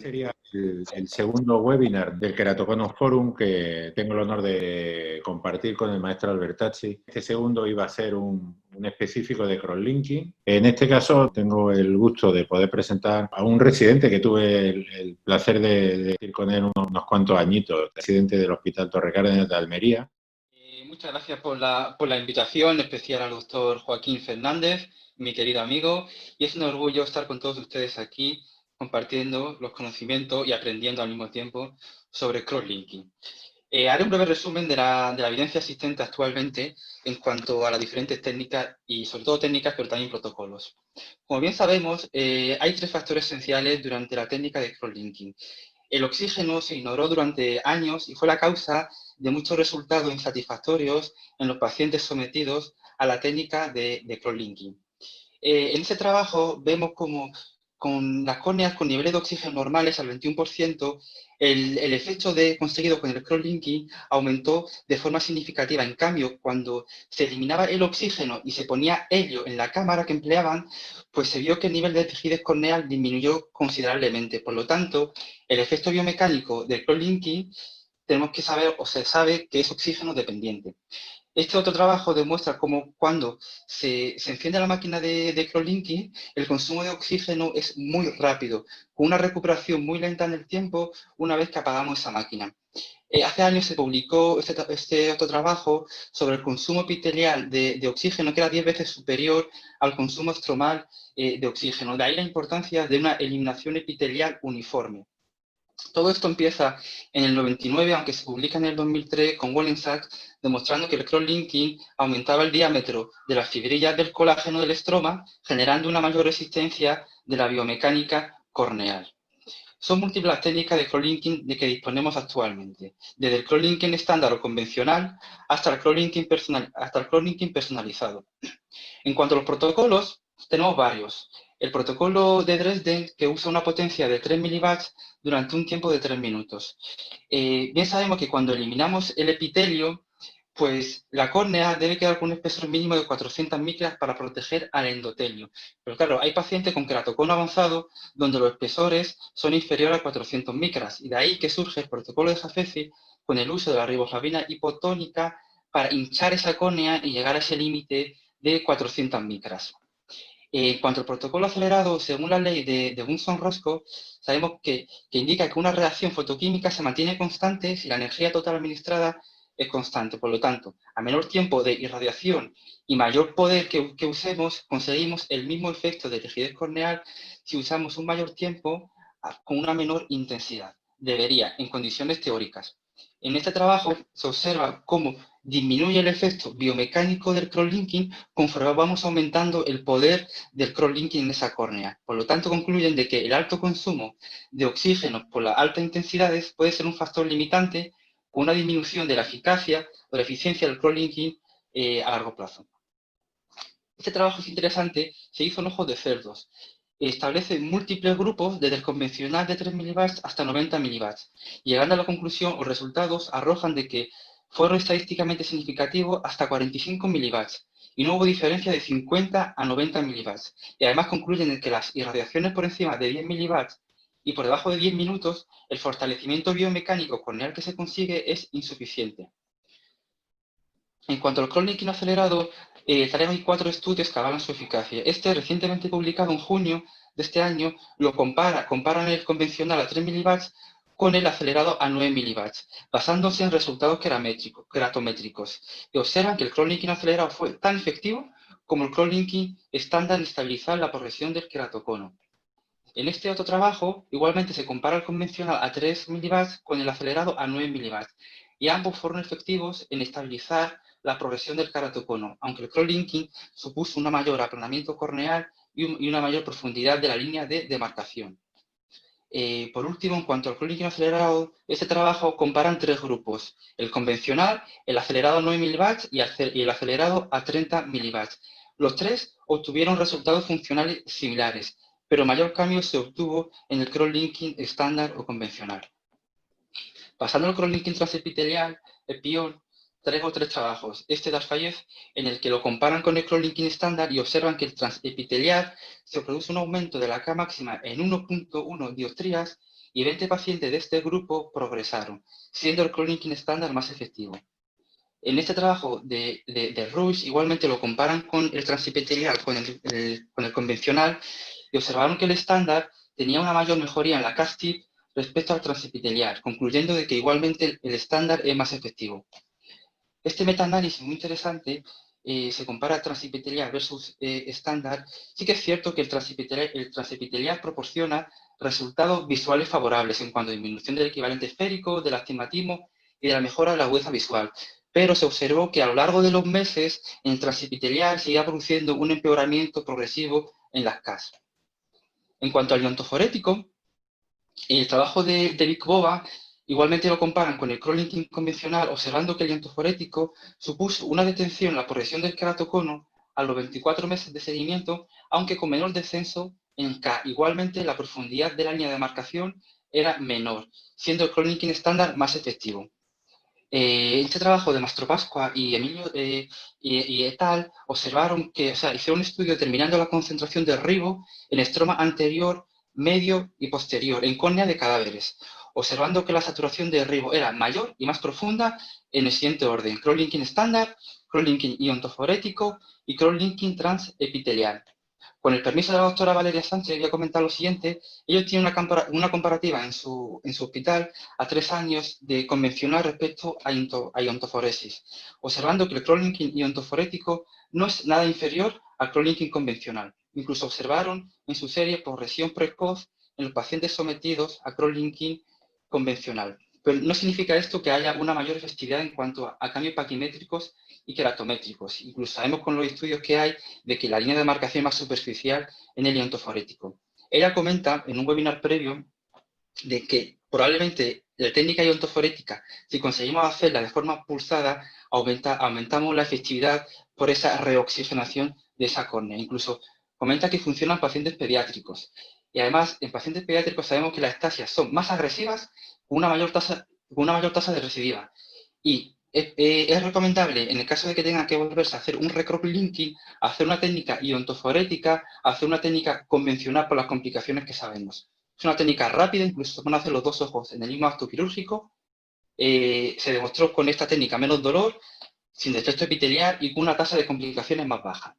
Sería el segundo webinar del Keratoconus Forum que tengo el honor de compartir con el maestro Albertazzi. Este segundo iba a ser un específico de crosslinking. En este caso tengo el gusto de poder presentar a un residente que tuve el placer de ir con él unos cuantos añitos, residente del Hospital Torre Cárdenas de Almería. Muchas gracias por la invitación, en especial al doctor Joaquín Fernández, mi querido amigo, y es un orgullo estar con todos ustedes aquí compartiendo los conocimientos y aprendiendo al mismo tiempo sobre crosslinking. Haré un breve resumen de la evidencia existente actualmente en cuanto a las diferentes técnicas y sobre todo técnicas, pero también protocolos. Como bien sabemos, hay tres factores esenciales durante la técnica de crosslinking. El oxígeno se ignoró durante años y fue la causa de muchos resultados insatisfactorios en los pacientes sometidos a la técnica de crosslinking. En este trabajo vemos como con las córneas con niveles de oxígeno normales al 21%, el efecto conseguido con el crosslinking aumentó de forma significativa. En cambio, cuando se eliminaba el oxígeno y se ponía helio en la cámara que empleaban, pues se vio que el nivel de tejido corneal disminuyó considerablemente. Por lo tanto, el efecto biomecánico del crosslinking tenemos que saber, o se sabe, que es oxígeno dependiente. Este otro trabajo demuestra cómo cuando se enciende la máquina de crosslinking, el consumo de oxígeno es muy rápido, con una recuperación muy lenta en el tiempo una vez que apagamos esa máquina. Hace años se publicó este otro trabajo sobre el consumo epitelial de oxígeno, que era 10 veces superior al consumo estromal de oxígeno. De ahí la importancia de una eliminación epitelial uniforme. Todo esto empieza en el 99, aunque se publica en el 2003 con Wollensak, demostrando que el crosslinking aumentaba el diámetro de las fibrillas del colágeno del estroma, generando una mayor resistencia de la biomecánica corneal. Son múltiples las técnicas de crosslinking de que disponemos actualmente, desde el crosslinking estándar o convencional hasta el crosslinking personalizado. En cuanto a los protocolos, tenemos varios. El protocolo de Dresden, que usa una potencia de 3 milivatts durante un tiempo de 3 minutos. Bien sabemos que cuando eliminamos el epitelio, pues la córnea debe quedar con un espesor mínimo de 400 micras para proteger al endotelio. Pero claro, hay pacientes con keratocono avanzado donde los espesores son inferiores a 400 micras, y de ahí que surge el protocolo de Jaffe con el uso de la riboflavina hipotónica para hinchar esa córnea y llegar a ese límite de 400 micras. En cuanto al protocolo acelerado, según la ley de Bunsen-Roscoe, sabemos que indica que una reacción fotoquímica se mantiene constante si la energía total administrada es constante. Por lo tanto, a menor tiempo de irradiación y mayor poder que usemos, conseguimos el mismo efecto de rigidez corneal si usamos un mayor tiempo con una menor intensidad. Debería, en condiciones teóricas. En este trabajo se observa cómo disminuye el efecto biomecánico del crosslinking conforme vamos aumentando el poder del crosslinking en esa córnea. Por lo tanto, concluyen de que el alto consumo de oxígeno por las altas intensidades puede ser un factor limitante con una disminución de la eficacia o la eficiencia del crosslinking a largo plazo. Este trabajo es interesante, se hizo en ojos de cerdos. Establece múltiples grupos desde el convencional de 3 milivatts hasta 90 milivatts. Llegando a la conclusión, los resultados arrojan de que fueron estadísticamente significativos hasta 45 milivatts y no hubo diferencia de 50 a 90 milivatts. Y además concluyen en que las irradiaciones por encima de 10 milivatts y por debajo de 10 minutos, el fortalecimiento biomecánico corneal que se consigue es insuficiente. En cuanto al crosslinking acelerado, hay 4 estudios que avalan su eficacia. Este, recientemente publicado en junio de este año, lo comparan el convencional a 3 milivatts con el acelerado a 9 milivatts, basándose en resultados keratométricos, y observan que el crosslinking acelerado fue tan efectivo como el crosslinking estándar en estabilizar la progresión del keratocono. En este otro trabajo, igualmente se compara el convencional a 3 milivatts con el acelerado a 9 milivatts, y ambos fueron efectivos en estabilizar la progresión del keratocono, aunque el crosslinking supuso un mayor aplanamiento corneal y una mayor profundidad de la línea de demarcación. Por último, en cuanto al crosslinking acelerado, este trabajo comparan 3 grupos: el convencional, el acelerado a 9 milivatts y el acelerado a 30 milivatts. Los 3 obtuvieron resultados funcionales similares, pero mayor cambio se obtuvo en el crosslinking estándar o convencional. Pasando al crosslinking transepitelial, el PION, traigo 3 trabajos. Este de Asfayez, en el que lo comparan con el crosslinking estándar y observan que el transepitelial se produce un aumento de la K máxima en 1.1 dioptrías y 20 pacientes de este grupo progresaron, siendo el cross-linking estándar más efectivo. En este trabajo de Ruiz, igualmente lo comparan con el transepitelial, con el convencional, y observaron que el estándar tenía una mayor mejoría en la CASTIP respecto al transepitelial, concluyendo de que igualmente el estándar es más efectivo. Este metaanálisis muy interesante se compara transepitelial versus estándar. Sí que es cierto que el transepitelial proporciona resultados visuales favorables en cuanto a disminución del equivalente esférico, del astigmatismo y de la mejora de la agudeza visual. Pero se observó que a lo largo de los meses en el transepitelial se iba produciendo un empeoramiento progresivo en las CAS. En cuanto al iontoforético, el trabajo de Vic Bova igualmente lo comparan con el cross-linking convencional, observando que el iontoforético supuso una detención en la progresión del queratocono a los 24 meses de seguimiento, aunque con menor descenso en K. Igualmente, la profundidad de la línea de marcación era menor, siendo el cross-linking estándar más efectivo. Este trabajo de Mastropascua y Emilio y et al. Observaron que, hicieron un estudio determinando la concentración de ribo en estroma anterior, medio y posterior en córnea de cadáveres, observando que la saturación de ribo era mayor y más profunda en el siguiente orden: cross-linking estándar, cross-linking iontoforético y cross-linking transepitelial. Con el permiso de la doctora Valeria Sánchez, voy a comentar lo siguiente. Ellos tienen una comparativa en su hospital a 3 años de convencional respecto a iontoforesis, observando que el cross-linking iontoforético no es nada inferior al cross-linking convencional. Incluso observaron en su serie progresión precoz en los pacientes sometidos a cross-linking convencional. Pero no significa esto que haya una mayor efectividad en cuanto a cambios paquimétricos y queratométricos. Incluso sabemos con los estudios que hay de que la línea de marcación es más superficial en el iontoforético. Ella comenta en un webinar previo de que probablemente la técnica iontoforética, si conseguimos hacerla de forma pulsada, aumentamos la efectividad por esa reoxigenación de esa córnea. Incluso comenta que funciona en pacientes pediátricos. Y además, en pacientes pediátricos sabemos que las estasias son más agresivas con una mayor tasa de recidiva. Y es recomendable, en el caso de que tengan que volverse a hacer un recross-linking, hacer una técnica iontoforética, hacer una técnica convencional por las complicaciones que sabemos. Es una técnica rápida, incluso se pueden hacer los 2 ojos en el mismo acto quirúrgico. Se demostró con esta técnica menos dolor, sin defecto epitelial y con una tasa de complicaciones más baja.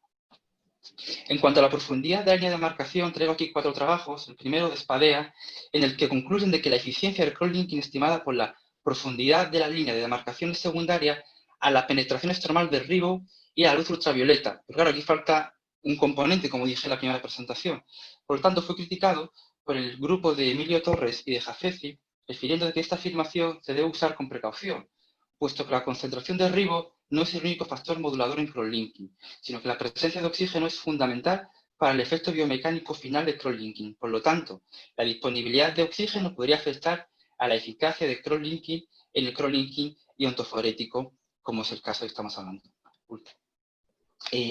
En cuanto a la profundidad de la línea de marcación, traigo aquí 4 trabajos. El primero de Spadea, en el que concluyen de que la eficiencia del cross-linking estimada por la profundidad de la línea de demarcación es secundaria a la penetración estromal del ribo y a la luz ultravioleta. Pero claro, aquí falta un componente, como dije en la primera presentación. Por lo tanto, fue criticado por el grupo de Emilio Torres y de Jafesi, refiriendo de que esta afirmación se debe usar con precaución, puesto que la concentración de ribo no es el único factor modulador en cross-linking, sino que la presencia de oxígeno es fundamental para el efecto biomecánico final del cross-linking. Por lo tanto, la disponibilidad de oxígeno podría afectar a la eficacia de cross-linking en el cross-linking iontoforético, como es el caso que estamos hablando.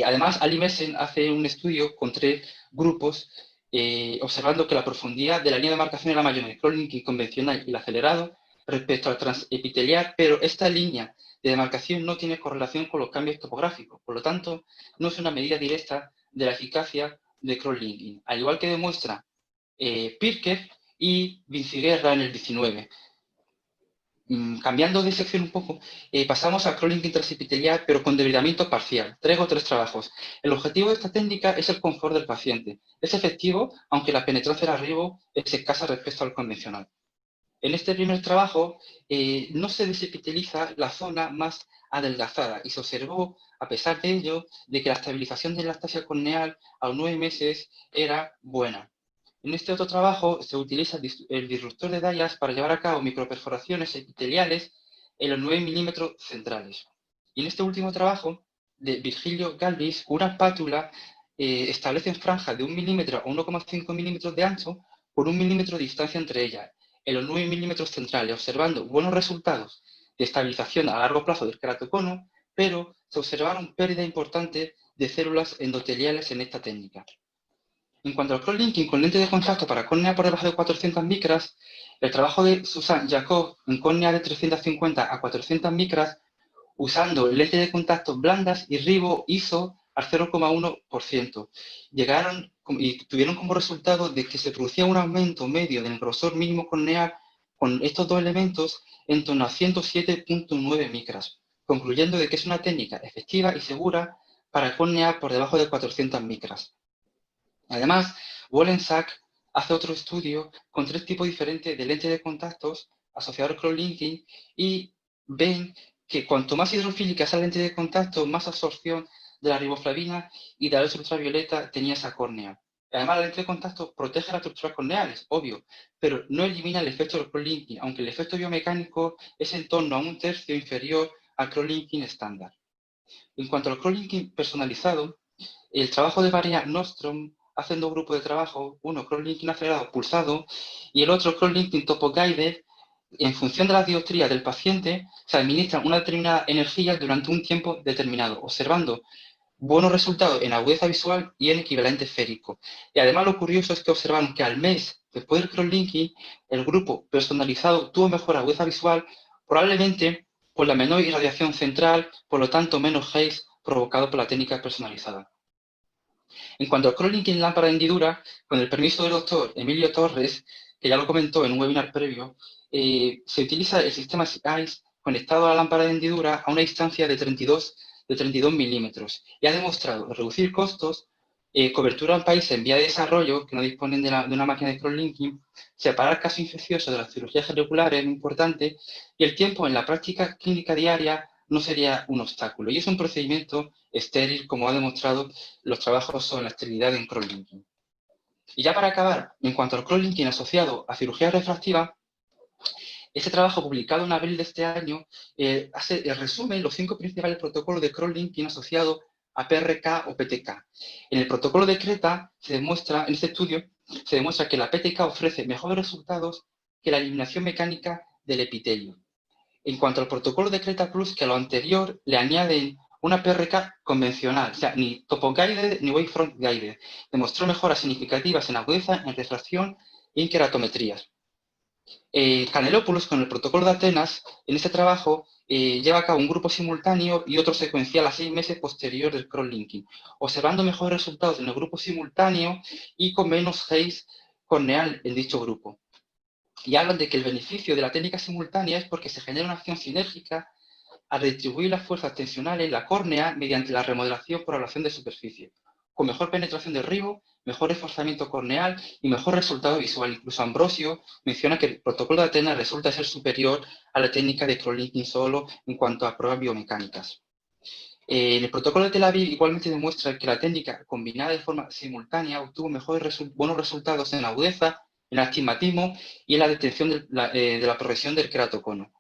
Además, Ali Messen hace un estudio con 3 grupos observando que la profundidad de la línea de marcación era mayor en el cross-linking convencional y el acelerado respecto al transepitelial, pero esta línea de demarcación no tiene correlación con los cambios topográficos. Por lo tanto, no es una medida directa de la eficacia de cross-linking, al igual que demuestra Pirker y Vinciguerra en el 19. Cambiando de sección un poco, pasamos al cross-linking transepitelial, pero con debridamiento parcial. Traigo 3 trabajos. El objetivo de esta técnica es el confort del paciente. Es efectivo, aunque la penetrancia del ribo es escasa respecto al convencional. En este primer trabajo no se desepiteliza la zona más adelgazada y se observó, a pesar de ello, de que la estabilización de la ectasia corneal a los 9 meses era buena. En este otro trabajo se utiliza el disruptor de Dias para llevar a cabo microperforaciones epiteliales en los 9 milímetros centrales. Y en este último trabajo de Virgilio Galvis, una espátula establece franjas de 1 milímetro a 1,5 milímetros de ancho por 1 milímetro de distancia entre ellas, en los 9 milímetros centrales, observando buenos resultados de estabilización a largo plazo del queratocono, pero se observaron pérdidas importantes de células endoteliales en esta técnica. En cuanto al cross-linking con lente de contacto para córnea por debajo de 400 micras, el trabajo de Susan Jacob en córnea de 350 a 400 micras, usando lente de contacto blandas y ribo ISO al 0,1%, llegaron y tuvieron como resultado de que se producía un aumento medio del grosor mínimo corneal con estos dos elementos en torno a 107.9 micras, concluyendo de que es una técnica efectiva y segura para córnea por debajo de 400 micras. Además, Wollensak hace otro estudio con 3 tipos diferentes de lentes de contactos asociados al cross-linking y ven que cuanto más hidrofílica esa lente de contacto, más absorción de la riboflavina y de la luz ultravioleta tenía esa córnea. Además, la lente de contacto protege las estructuras corneales, obvio, pero no elimina el efecto del cross-linking, aunque el efecto biomecánico es en torno a 1/3 inferior al cross-linking estándar. En cuanto al cross-linking personalizado, el trabajo de Maria Nordstrom hacen 2 grupos de trabajo, uno cross-linking acelerado pulsado y el otro cross-linking topo-guided. En función de las dioptrías del paciente, se administra una determinada energía durante un tiempo determinado, observando buenos resultados en agudeza visual y en equivalente esférico. Y además lo curioso es que observaron que al mes después del cross-linking, el grupo personalizado tuvo mejor agudeza visual, probablemente por la menor irradiación central, por lo tanto menos haze provocado por la técnica personalizada. En cuanto al cross-linking en lámpara de hendidura, con el permiso del doctor Emilio Torres, que ya lo comentó en un webinar previo, se utiliza el sistema ICE conectado a la lámpara de hendidura a una distancia de 32 milímetros y ha demostrado reducir costos, cobertura en países en vía de desarrollo que no disponen de una máquina de cross-linking, separar casos infecciosos de las cirugías regulares, muy importante, y el tiempo en la práctica clínica diaria no sería un obstáculo. Y es un procedimiento estéril, como ha demostrado los trabajos sobre la esterilidad en cross-linking. Y ya para acabar, en cuanto al cross-linking asociado a cirugía refractiva, este trabajo publicado en abril de este año resume los 5 principales protocolos de cross-linking asociado a PRK o PTK. En el protocolo de CRETA en este estudio, se demuestra que la PTK ofrece mejores resultados que la eliminación mecánica del epitelio. En cuanto al protocolo de CRETA Plus, que a lo anterior le añaden una PRK convencional, o sea, ni topo-guided ni wavefront-guided. Demostró mejoras significativas en agudeza, en refracción y en queratometrías. Canelopoulos, con el protocolo de Atenas, en este trabajo lleva a cabo un grupo simultáneo y otro secuencial a 6 meses posterior del cross-linking, observando mejores resultados en el grupo simultáneo y con menos haze corneal en dicho grupo. Y hablan de que el beneficio de la técnica simultánea es porque se genera una acción sinérgica al redistribuir las fuerzas tensionales en la córnea mediante la remodelación por ablación de superficie, con mejor penetración del ribo, mejor reforzamiento corneal y mejor resultado visual. Incluso Ambrosio menciona que el protocolo de Atenas resulta ser superior a la técnica de cross-linking solo en cuanto a pruebas biomecánicas. En el protocolo de Tel Aviv igualmente demuestra que la técnica combinada de forma simultánea obtuvo buenos resultados en agudeza, en astigmatismo y en la detención de la progresión del queratocono.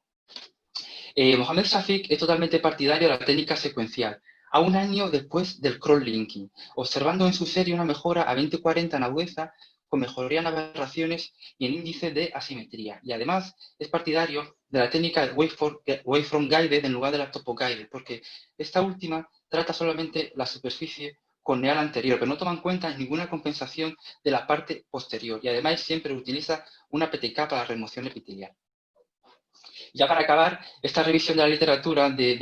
Mohamed Shafik es totalmente partidario de la técnica secuencial, a un año después del cross-linking, observando en su serie una mejora a 20-40 en agudeza, con mejoría en aberraciones y en índice de asimetría. Y además es partidario de la técnica de wavefront-guided en lugar de la topo-guided, porque esta última trata solamente la superficie corneal anterior, pero no toma en cuenta ninguna compensación de la parte posterior. Y además siempre utiliza una PTK para la remoción epitelial. Ya para acabar, esta revisión de la literatura de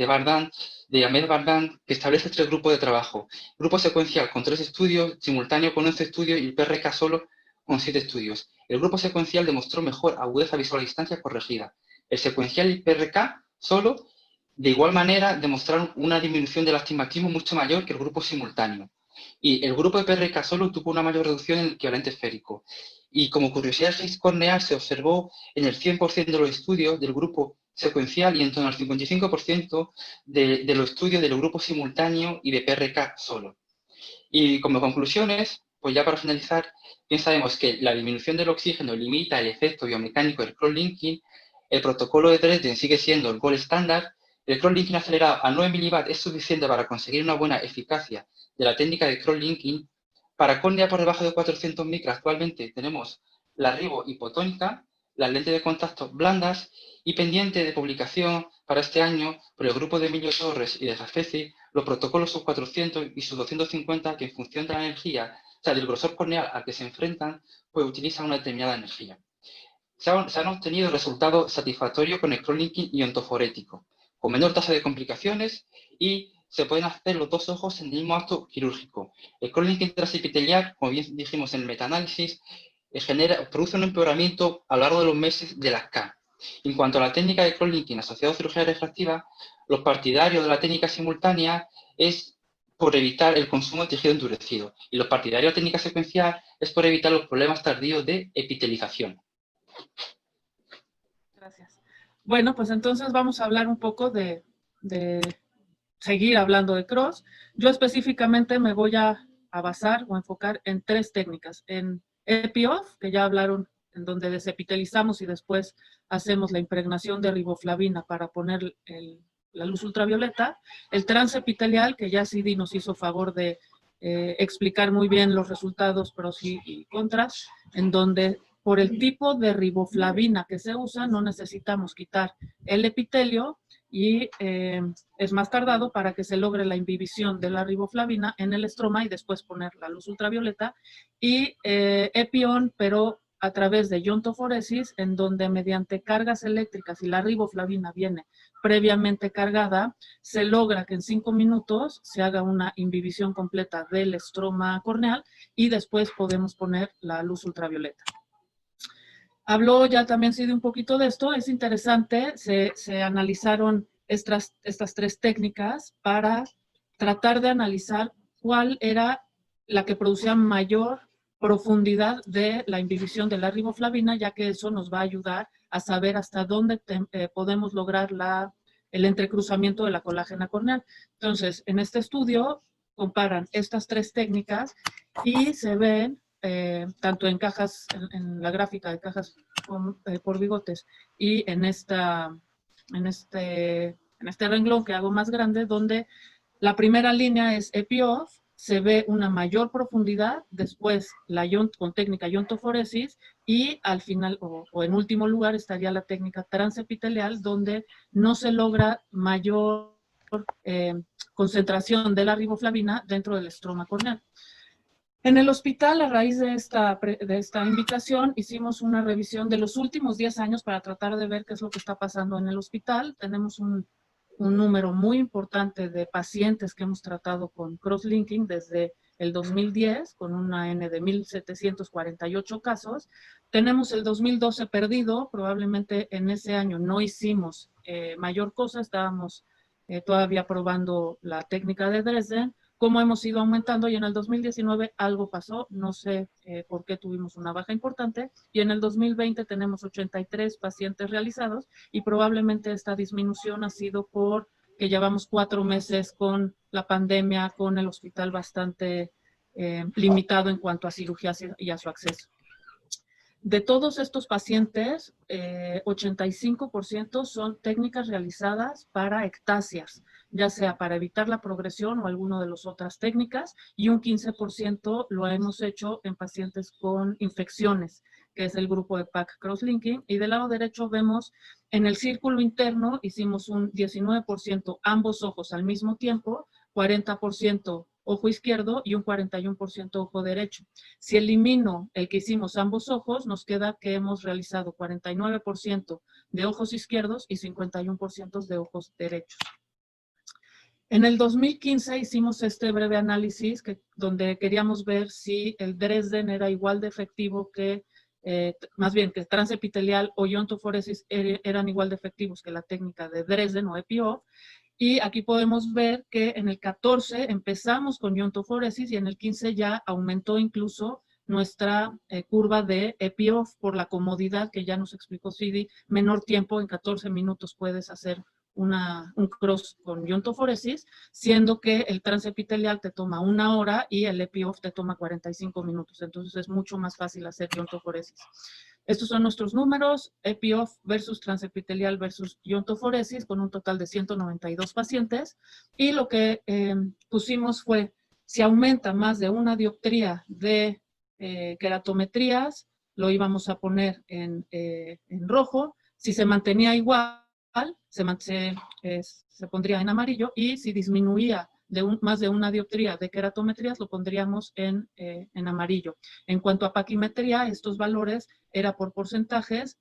Ahmed Bardan, que establece 3 grupos de trabajo. Grupo secuencial con 3 estudios, simultáneo con 11 estudios y el PRK solo con 7 estudios. El grupo secuencial demostró mejor agudeza visual a distancia corregida. El secuencial y el PRK solo, de igual manera, demostraron una disminución del astigmatismo mucho mayor que el grupo simultáneo. Y el grupo de PRK solo tuvo una mayor reducción en el equivalente esférico. Y como curiosidad corneal se observó en el 100% de los estudios del grupo secuencial y en torno al 55% de los estudios del grupo simultáneo y de PRK solo. Y como conclusiones, pues ya para finalizar, bien sabemos que la disminución del oxígeno limita el efecto biomecánico del cross-linking, el protocolo de Dresden sigue siendo el gold estándar, el cross-linking acelerado a 9 mW es suficiente para conseguir una buena eficacia de la técnica de cross-linking. Para córnea por debajo de 400 micras actualmente tenemos la ribo hipotónica, las lentes de contacto blandas y pendiente de publicación para este año por el grupo de Emilio Torres y de Jafeci, los protocolos sub 400 y sub 250 que en función de la energía, o sea, del grosor corneal al que se enfrentan, pues utilizan una determinada energía. Se han obtenido resultados satisfactorios con el cross-linking iontoforético, con menor tasa de complicaciones y se pueden hacer los dos ojos en el mismo acto quirúrgico. El cross-linking transepitelial, como bien dijimos en el metaanálisis, produce un empeoramiento a lo largo de los meses de las CAN. En cuanto a la técnica de cross-linking asociado a cirugía refractiva, los partidarios de la técnica simultánea es por evitar el consumo de tejido endurecido, y los partidarios de la técnica secuencial es por evitar los problemas tardíos de epitelización. Gracias. Bueno, pues entonces vamos a hablar un poco de seguir hablando de cross. Yo específicamente me voy a basar o enfocar en 3 técnicas. En EPI-OFF, que ya hablaron, en donde desepitelizamos y después hacemos la impregnación de riboflavina para poner la luz ultravioleta. El transepitelial, que ya Sidi nos hizo favor de explicar muy bien los resultados, pros y contras, en donde por el tipo de riboflavina que se usa, no necesitamos quitar el epitelio y es más tardado para que se logre la inhibición de la riboflavina en el estroma y después poner la luz ultravioleta. Y EPI-ON, pero a través de iontoforesis, en donde mediante cargas eléctricas, y la riboflavina viene previamente cargada, se logra que en 5 minutos se haga una inhibición completa del estroma corneal y después podemos poner la luz ultravioleta. Habló ya también Sidi un poquito de esto. Es interesante, se analizaron estas 3 técnicas para tratar de analizar cuál era la que producía mayor profundidad de la inhibición de la riboflavina, ya que eso nos va a ayudar a saber hasta dónde podemos lograr el entrecruzamiento de la colágena corneal. Entonces, en este estudio comparan estas 3 técnicas y se ven tanto en cajas, en la gráfica de cajas por bigotes y en este renglón que hago más grande, donde la primera línea es EPI-OFF, se ve una mayor profundidad, después con técnica iontoforesis, y al final, o en último lugar, estaría la técnica transepitelial, donde no se logra mayor concentración de la riboflavina dentro del estroma corneal. En el hospital, a raíz de esta invitación, hicimos una revisión de los últimos 10 años para tratar de ver qué es lo que está pasando en el hospital. Tenemos un número muy importante de pacientes que hemos tratado con cross-linking desde el 2010, con una N de 1,748 casos. Tenemos el 2012 perdido, probablemente en ese año no hicimos mayor cosa, estábamos todavía probando la técnica de Dresden. Cómo hemos ido aumentando, y en el 2019 algo pasó, no sé por qué tuvimos una baja importante, y en el 2020 tenemos 83 pacientes realizados, y probablemente esta disminución ha sido porque llevamos 4 meses con la pandemia, con el hospital bastante limitado en cuanto a cirugías y a su acceso. De todos estos pacientes, 85% son técnicas realizadas para ectasias, ya sea para evitar la progresión o alguna de las otras técnicas, y un 15% lo hemos hecho en pacientes con infecciones, que es el grupo de PAC crosslinking. Y del lado derecho vemos en el círculo interno, hicimos un 19% ambos ojos al mismo tiempo, 40% ojo izquierdo y un 41% ojo derecho. Si elimino el que hicimos ambos ojos, nos queda que hemos realizado 49% de ojos izquierdos y 51% de ojos derechos. En el 2015 hicimos este breve análisis donde queríamos ver si el Dresden era igual de efectivo que, más bien que transepitelial o iontoforesis eran igual de efectivos que la técnica de Dresden o EPI-OFF. Y aquí podemos ver que en el 14 empezamos con iontoforesis y en el 15 ya aumentó incluso nuestra curva de EPI-OFF por la comodidad que ya nos explicó Sidi. Menor tiempo, en 14 minutos puedes hacer un cross con iontoforesis, siendo que el transepitelial te toma 1 hora y el EPI-OFF te toma 45 minutos. Entonces es mucho más fácil hacer iontoforesis. Estos son nuestros números, EPI-OFF versus transepitelial versus iontoforesis, con un total de 192 pacientes. Y lo que pusimos fue, si aumenta más de 1 dioptría de queratometrías, lo íbamos a poner en rojo. Si se mantenía igual, se pondría en amarillo, y si disminuía más de 1 dioptría de queratometrías, lo pondríamos en amarillo. En cuanto a paquimetría, estos valores era por porcentajes,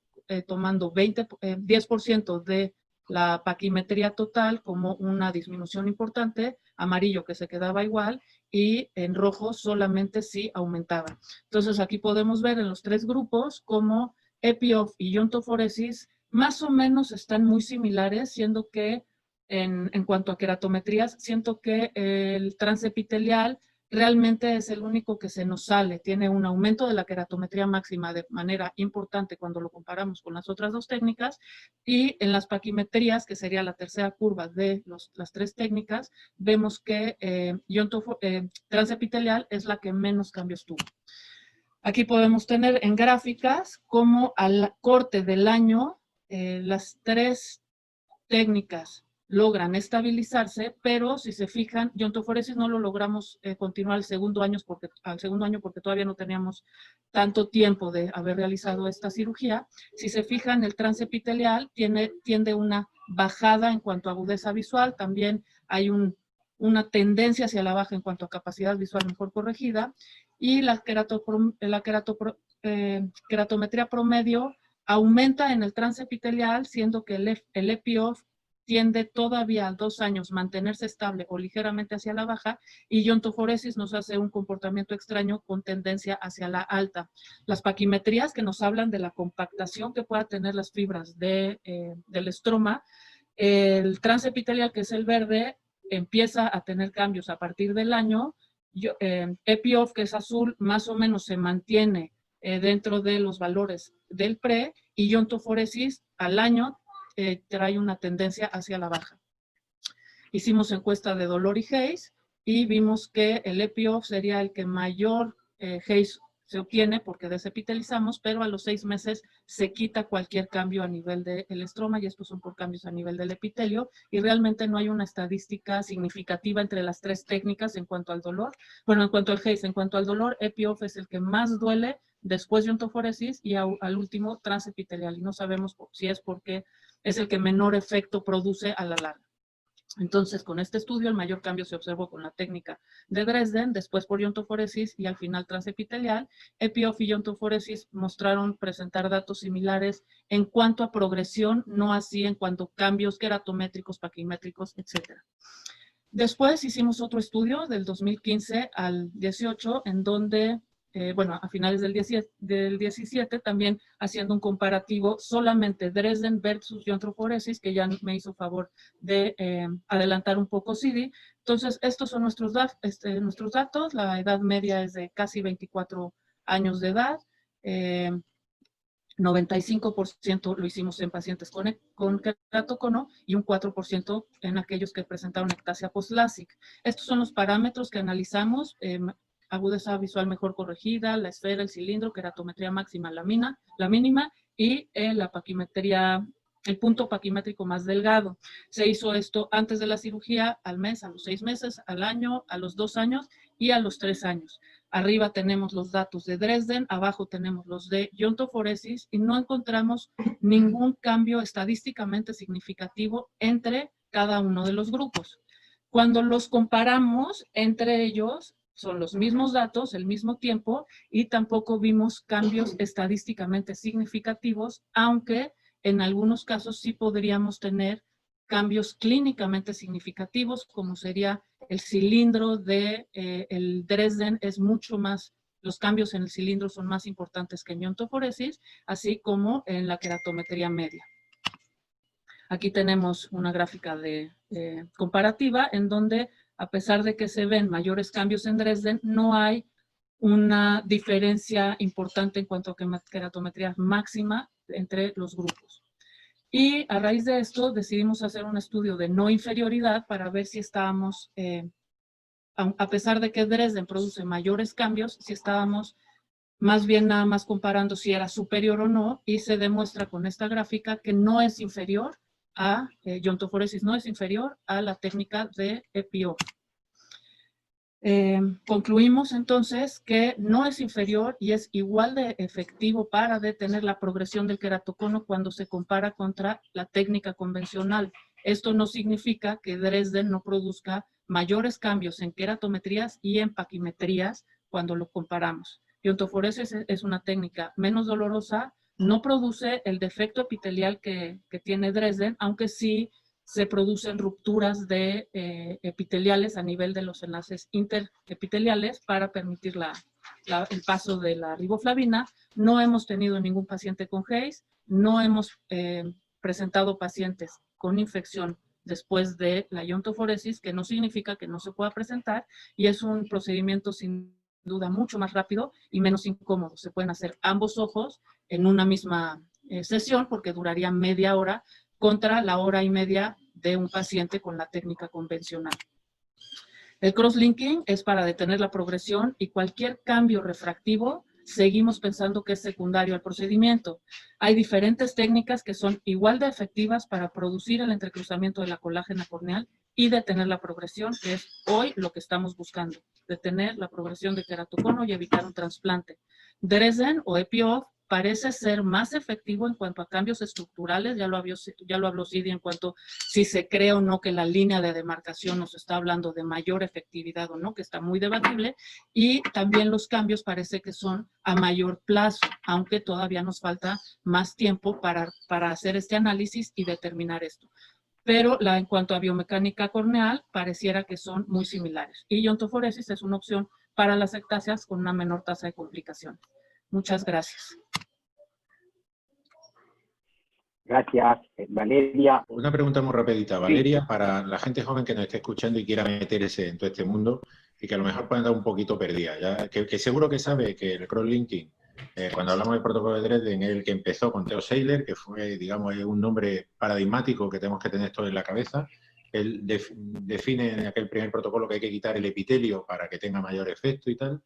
tomando 10% de la paquimetría total como una disminución importante, amarillo que se quedaba igual y en rojo solamente sí aumentaba. Entonces aquí podemos ver en los tres grupos cómo EpiOff y iontoforesis más o menos están muy similares, siendo que en cuanto a queratometrías, siento que el transepitelial realmente es el único que se nos sale, tiene un aumento de la queratometría máxima de manera importante cuando lo comparamos con las otras dos técnicas, y en las paquimetrías, que sería la tercera curva de las tres técnicas, vemos que transepitelial es la que menos cambios tuvo. Aquí podemos tener en gráficas cómo al corte del año las tres técnicas logran estabilizarse, pero si se fijan, iontoforesis no lo logramos continuar al segundo año porque todavía no teníamos tanto tiempo de haber realizado esta cirugía. Si se fijan, el transepitelial tiende una bajada en cuanto a agudeza visual, también hay una tendencia hacia la baja en cuanto a capacidad visual mejor corregida, y la queratometría promedio aumenta en el transepitelial, siendo que el EpiOff tiende todavía a 2 años mantenerse estable o ligeramente hacia la baja, y iontoforesis nos hace un comportamiento extraño con tendencia hacia la alta. Las paquimetrías que nos hablan de la compactación que pueda tener las fibras del estroma, el transepitelial, que es el verde, empieza a tener cambios a partir del año. EpiOff, que es azul, más o menos se mantiene dentro de los valores del pre, y iontoforesis al año trae una tendencia hacia la baja. Hicimos encuesta de dolor y Hayes y vimos que el EpiOff sería el que mayor Hayes se obtiene porque desepitelizamos, pero a los 6 meses se quita cualquier cambio a nivel del estroma, y estos son por cambios a nivel del epitelio, y realmente no hay una estadística significativa entre las tres técnicas en cuanto al dolor. Bueno, en cuanto al Hayes, en cuanto al dolor, EpiOff es el que más duele, después de iontoforesis, y al último transepitelial, y no sabemos si es porque es el que menor efecto produce a la larga. Entonces, con este estudio, el mayor cambio se observó con la técnica de Dresden, después por iontoforesis y al final transepitelial. EpiOff y iontoforesis mostraron presentar datos similares en cuanto a progresión, no así en cuanto a cambios queratométricos, paquimétricos, etc. Después hicimos otro estudio del 2015 al 18, en donde a finales del 17, también haciendo un comparativo solamente Dresden versus iontoforesis, que ya me hizo favor de adelantar un poco Sidi. Entonces, estos son nuestros datos. La edad media es de casi 24 años de edad. 95% lo hicimos en pacientes con queratocono y un 4% en aquellos que presentaron ectasia post-LASIK. Estos son los parámetros que analizamos: agudeza visual mejor corregida, la esfera, el cilindro, queratometría máxima, la mínima, y la paquimetría, el punto paquimétrico más delgado. Se hizo esto antes de la cirugía, al mes, a los 6 meses, al año, a los 2 años y a los 3 años. Arriba tenemos los datos de Dresden, abajo tenemos los de iontoforesis, y no encontramos ningún cambio estadísticamente significativo entre cada uno de los grupos. Cuando los comparamos entre ellos, son los mismos datos, el mismo tiempo, y tampoco vimos cambios estadísticamente significativos, aunque en algunos casos sí podríamos tener cambios clínicamente significativos, como sería el cilindro de el Dresden, es mucho más, los cambios en el cilindro son más importantes que en iontoforesis, así como en la queratometría media. Aquí tenemos una gráfica comparativa en donde, a pesar de que se ven mayores cambios en Dresden, no hay una diferencia importante en cuanto a queratometría máxima entre los grupos. Y a raíz de esto decidimos hacer un estudio de no inferioridad para ver si estábamos, a pesar de que Dresden produce mayores cambios, si estábamos más bien nada más comparando si era superior o no, y se demuestra con esta gráfica que no es inferior a iontoforesis, no es inferior a la técnica de EpiOff. Concluimos entonces que no es inferior y es igual de efectivo para detener la progresión del queratocono cuando se compara contra la técnica convencional. Esto no significa que Dresden no produzca mayores cambios en queratometrías y en paquimetrías cuando lo comparamos. Iontoforesis es una técnica menos dolorosa, no produce el defecto epitelial que tiene Dresden, aunque sí se producen rupturas de epiteliales a nivel de los enlaces interepiteliales para permitir el paso de la riboflavina. No hemos tenido ningún paciente con Hayes, no hemos presentado pacientes con infección después de la iontoforesis, que no significa que no se pueda presentar, y es un procedimiento sin duda mucho más rápido y menos incómodo. Se pueden hacer ambos ojos en una misma sesión, porque duraría media hora contra la hora y media de un paciente con la técnica convencional. El crosslinking es para detener la progresión y cualquier cambio refractivo seguimos pensando que es secundario al procedimiento. Hay diferentes técnicas que son igual de efectivas para producir el entrecruzamiento de la colágena corneal y detener la progresión, que es hoy lo que estamos buscando, detener la progresión de queratocono y evitar un trasplante. Dresden o EPI-OFF parece ser más efectivo en cuanto a cambios estructurales, ya lo habló Cidy en cuanto si se cree o no que la línea de demarcación nos está hablando de mayor efectividad o no, que está muy debatible, y también los cambios parece que son a mayor plazo, aunque todavía nos falta más tiempo para hacer este análisis y determinar esto. Pero en cuanto a biomecánica corneal, pareciera que son muy similares. Y iontoforesis es una opción para las ectasias con una menor tasa de complicaciones. Muchas gracias. Gracias, Valeria. Una pregunta muy rapidita, Valeria, sí, para la gente joven que nos esté escuchando y quiera meterse en todo este mundo y que a lo mejor pueden dar un poquito perdida, ya que seguro que sabe que el crosslinking, cuando hablamos del protocolo de Dresden, es el que empezó con Theo Seiler, que fue, digamos, un nombre paradigmático que tenemos que tener todo en la cabeza. Él define en aquel primer protocolo que hay que quitar el epitelio para que tenga mayor efecto y tal.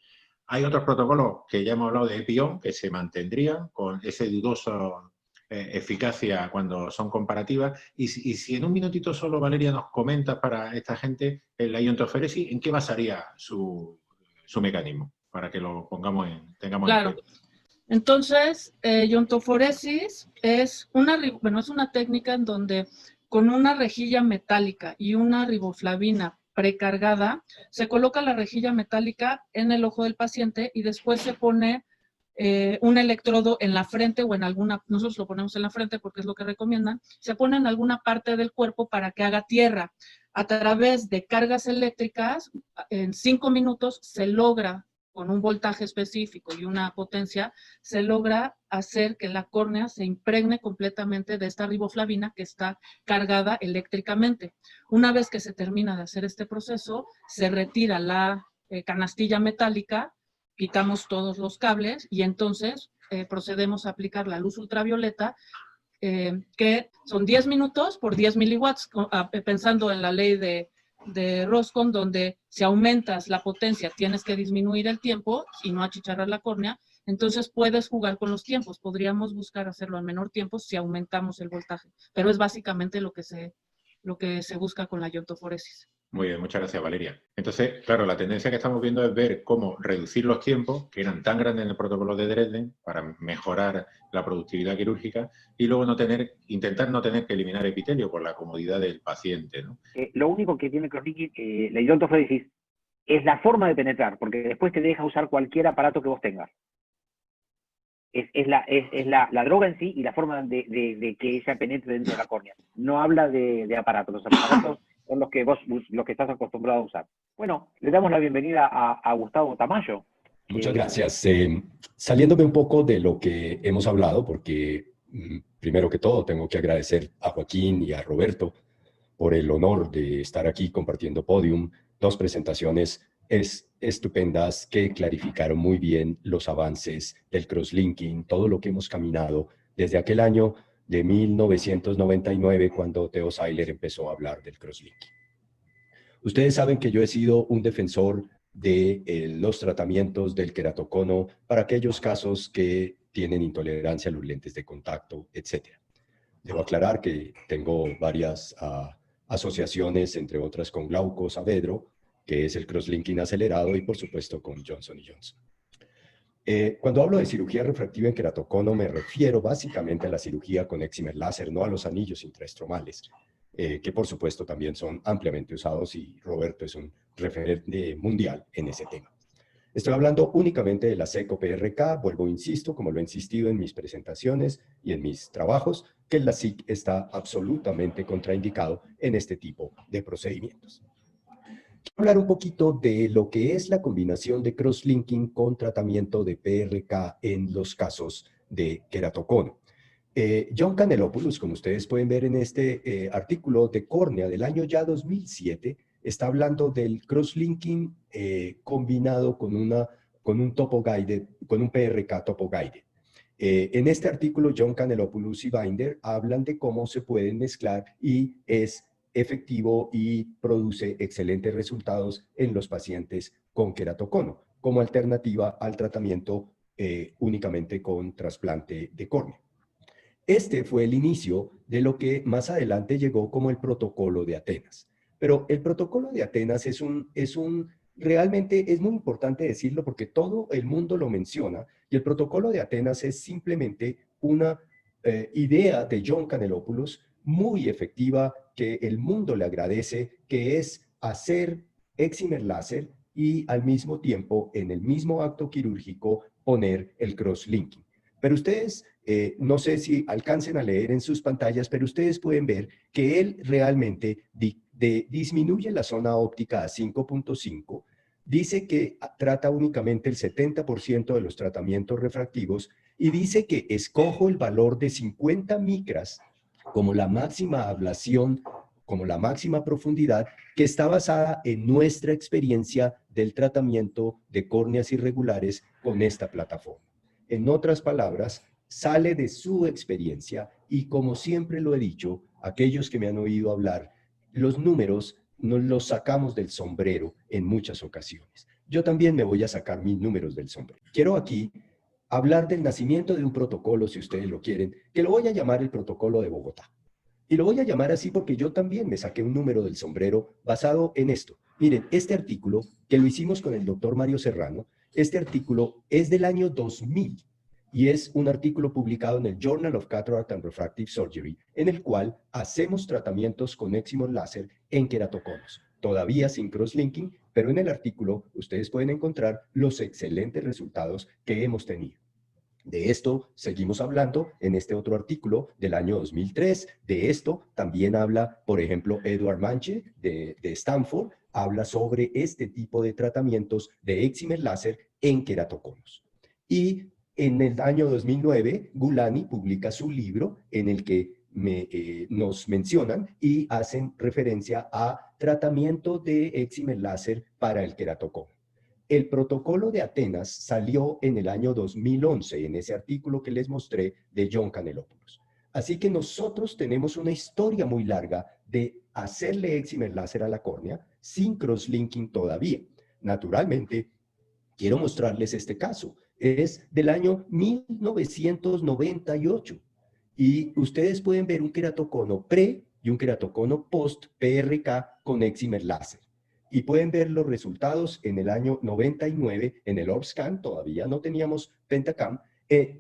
Hay otros protocolos que ya hemos hablado de EPI-OFF que se mantendrían con ese dudoso eficacia cuando son comparativas. Y si en un minutito solo, Valeria, nos comenta para esta gente la iontoforesis, ¿en qué basaría su mecanismo? Para que lo tengamos en cuenta. Entonces, iontoforesis es una técnica en donde con una rejilla metálica y una riboflavina precargada, se coloca la rejilla metálica en el ojo del paciente y después se pone un electrodo en la frente o en alguna, nosotros lo ponemos en la frente porque es lo que recomiendan, se pone en alguna parte del cuerpo para que haga tierra. A través de cargas eléctricas, en 5 minutos se logra, con un voltaje específico y una potencia, se logra hacer que la córnea se impregne completamente de esta riboflavina que está cargada eléctricamente. Una vez que se termina de hacer este proceso, se retira la canastilla metálica, quitamos todos los cables y entonces procedemos a aplicar la luz ultravioleta, que son 10 minutos por 10 miliwatts, pensando en la ley de Roscom, donde si aumentas la potencia tienes que disminuir el tiempo y no achicharrar la córnea. Entonces puedes jugar con los tiempos. Podríamos buscar hacerlo al menor tiempo si aumentamos el voltaje, pero es básicamente lo que se busca con la iontoforesis. Muy bien, muchas gracias, Valeria. Entonces, claro, la tendencia que estamos viendo es ver cómo reducir los tiempos, que eran tan grandes en el protocolo de Dresden, para mejorar la productividad quirúrgica, y luego intentar no tener que eliminar epitelio por la comodidad del paciente, ¿no? Lo único que tiene crosslinking, la iontoforesis, es la forma de penetrar, porque después te deja usar cualquier aparato que vos tengas. Es la droga en sí y la forma de que ella penetre dentro de la córnea. No habla de aparatos. Los aparatos son los que estás acostumbrado a usar. Bueno, le damos la bienvenida a Gustavo Tamayo. Muchas gracias. Saliéndome un poco de lo que hemos hablado, porque primero que todo tengo que agradecer a Joaquín y a Roberto por el honor de estar aquí compartiendo podium, 2 presentaciones estupendas que clarificaron muy bien los avances del crosslinking, todo lo que hemos caminado desde aquel año de 1999, cuando Theo Seiler empezó a hablar del crosslinking. Ustedes saben que yo he sido un defensor de los tratamientos del queratocono para aquellos casos que tienen intolerancia a los lentes de contacto, etc. Debo aclarar que tengo varias asociaciones, entre otras con Glauco Saavedro, que es el crosslinking acelerado, y por supuesto con Johnson & Johnson. Cuando hablo de cirugía refractiva en queratocono, me refiero básicamente a la cirugía con excimer láser, no a los anillos intraestromales, que por supuesto también son ampliamente usados, y Roberto es un referente mundial en ese tema. Estoy hablando únicamente de la SEC-PRK, vuelvo, insisto, como lo he insistido en mis presentaciones y en mis trabajos, que el LASIK está absolutamente contraindicado en este tipo de procedimientos. Quiero hablar un poquito de lo que es la combinación de crosslinking con tratamiento de PRK en los casos de queratocono. John Canelopoulos, como ustedes pueden ver en este artículo de córnea del año ya 2007, está hablando del crosslinking combinado con un PRK topo-guided. En este artículo, John Canelopoulos y Binder hablan de cómo se pueden mezclar y es efectivo y produce excelentes resultados en los pacientes con queratocono, como alternativa al tratamiento únicamente con trasplante de córnea. Este fue el inicio de lo que más adelante llegó como el protocolo de Atenas. Pero el protocolo de Atenas realmente es muy importante decirlo porque todo el mundo lo menciona, y el protocolo de Atenas es simplemente una idea de John Canelopoulos muy efectiva que el mundo le agradece, que es hacer excimer láser y al mismo tiempo, en el mismo acto quirúrgico, poner el crosslinking. Pero ustedes, no sé si alcancen a leer en sus pantallas, pero ustedes pueden ver que él realmente disminuye la zona óptica a 5.5, dice que trata únicamente el 70% de los tratamientos refractivos y dice que escojo el valor de 50 micras como la máxima ablación, como la máxima profundidad, que está basada en nuestra experiencia del tratamiento de córneas irregulares con esta plataforma. En otras palabras, sale de su experiencia y, como siempre lo he dicho, aquellos que me han oído hablar, los números nos los sacamos del sombrero en muchas ocasiones. Yo también me voy a sacar mis números del sombrero. Quiero aquí hablar del nacimiento de un protocolo, si ustedes lo quieren, que lo voy a llamar el protocolo de Bogotá. Y lo voy a llamar así porque yo también me saqué un número del sombrero basado en esto. Miren, este artículo, que lo hicimos con el doctor Mario Serrano, este artículo es del año 2000 y es un artículo publicado en el Journal of Cataract and Refractive Surgery, en el cual hacemos tratamientos con excimer láser en queratoconos, todavía sin crosslinking, pero en el artículo ustedes pueden encontrar los excelentes resultados que hemos tenido. De esto seguimos hablando en este otro artículo del año 2003. De esto también habla, por ejemplo, Edward Manche de Stanford, habla sobre este tipo de tratamientos de excimer láser en queratoconos. Y en el año 2009, Gulani publica su libro en el que nos mencionan y hacen referencia a tratamiento de excimer láser para el queratocono. El protocolo de Atenas salió en el año 2011, en ese artículo que les mostré de John Canelopoulos. Así que nosotros tenemos una historia muy larga de hacerle excimer láser a la córnea sin crosslinking todavía. Naturalmente, quiero mostrarles este caso. Es del año 1998. Y ustedes pueden ver un queratocono pre y un queratocono post PRK con excimer láser. Y pueden ver los resultados en el año 99 en el OrbScan, todavía no teníamos Pentacam.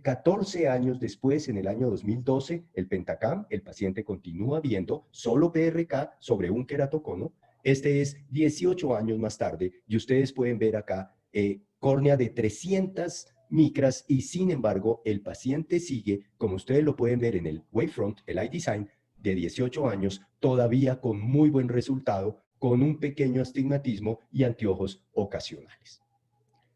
14 años después, en el año 2012, el Pentacam, el paciente continúa viendo solo PRK sobre un queratocono. Este es 18 años más tarde y ustedes pueden ver acá córnea de 300 micras y sin embargo el paciente sigue, como ustedes lo pueden ver en el Wavefront, el iDesign de 18 años, todavía con muy buen resultado, con un pequeño astigmatismo y anteojos ocasionales.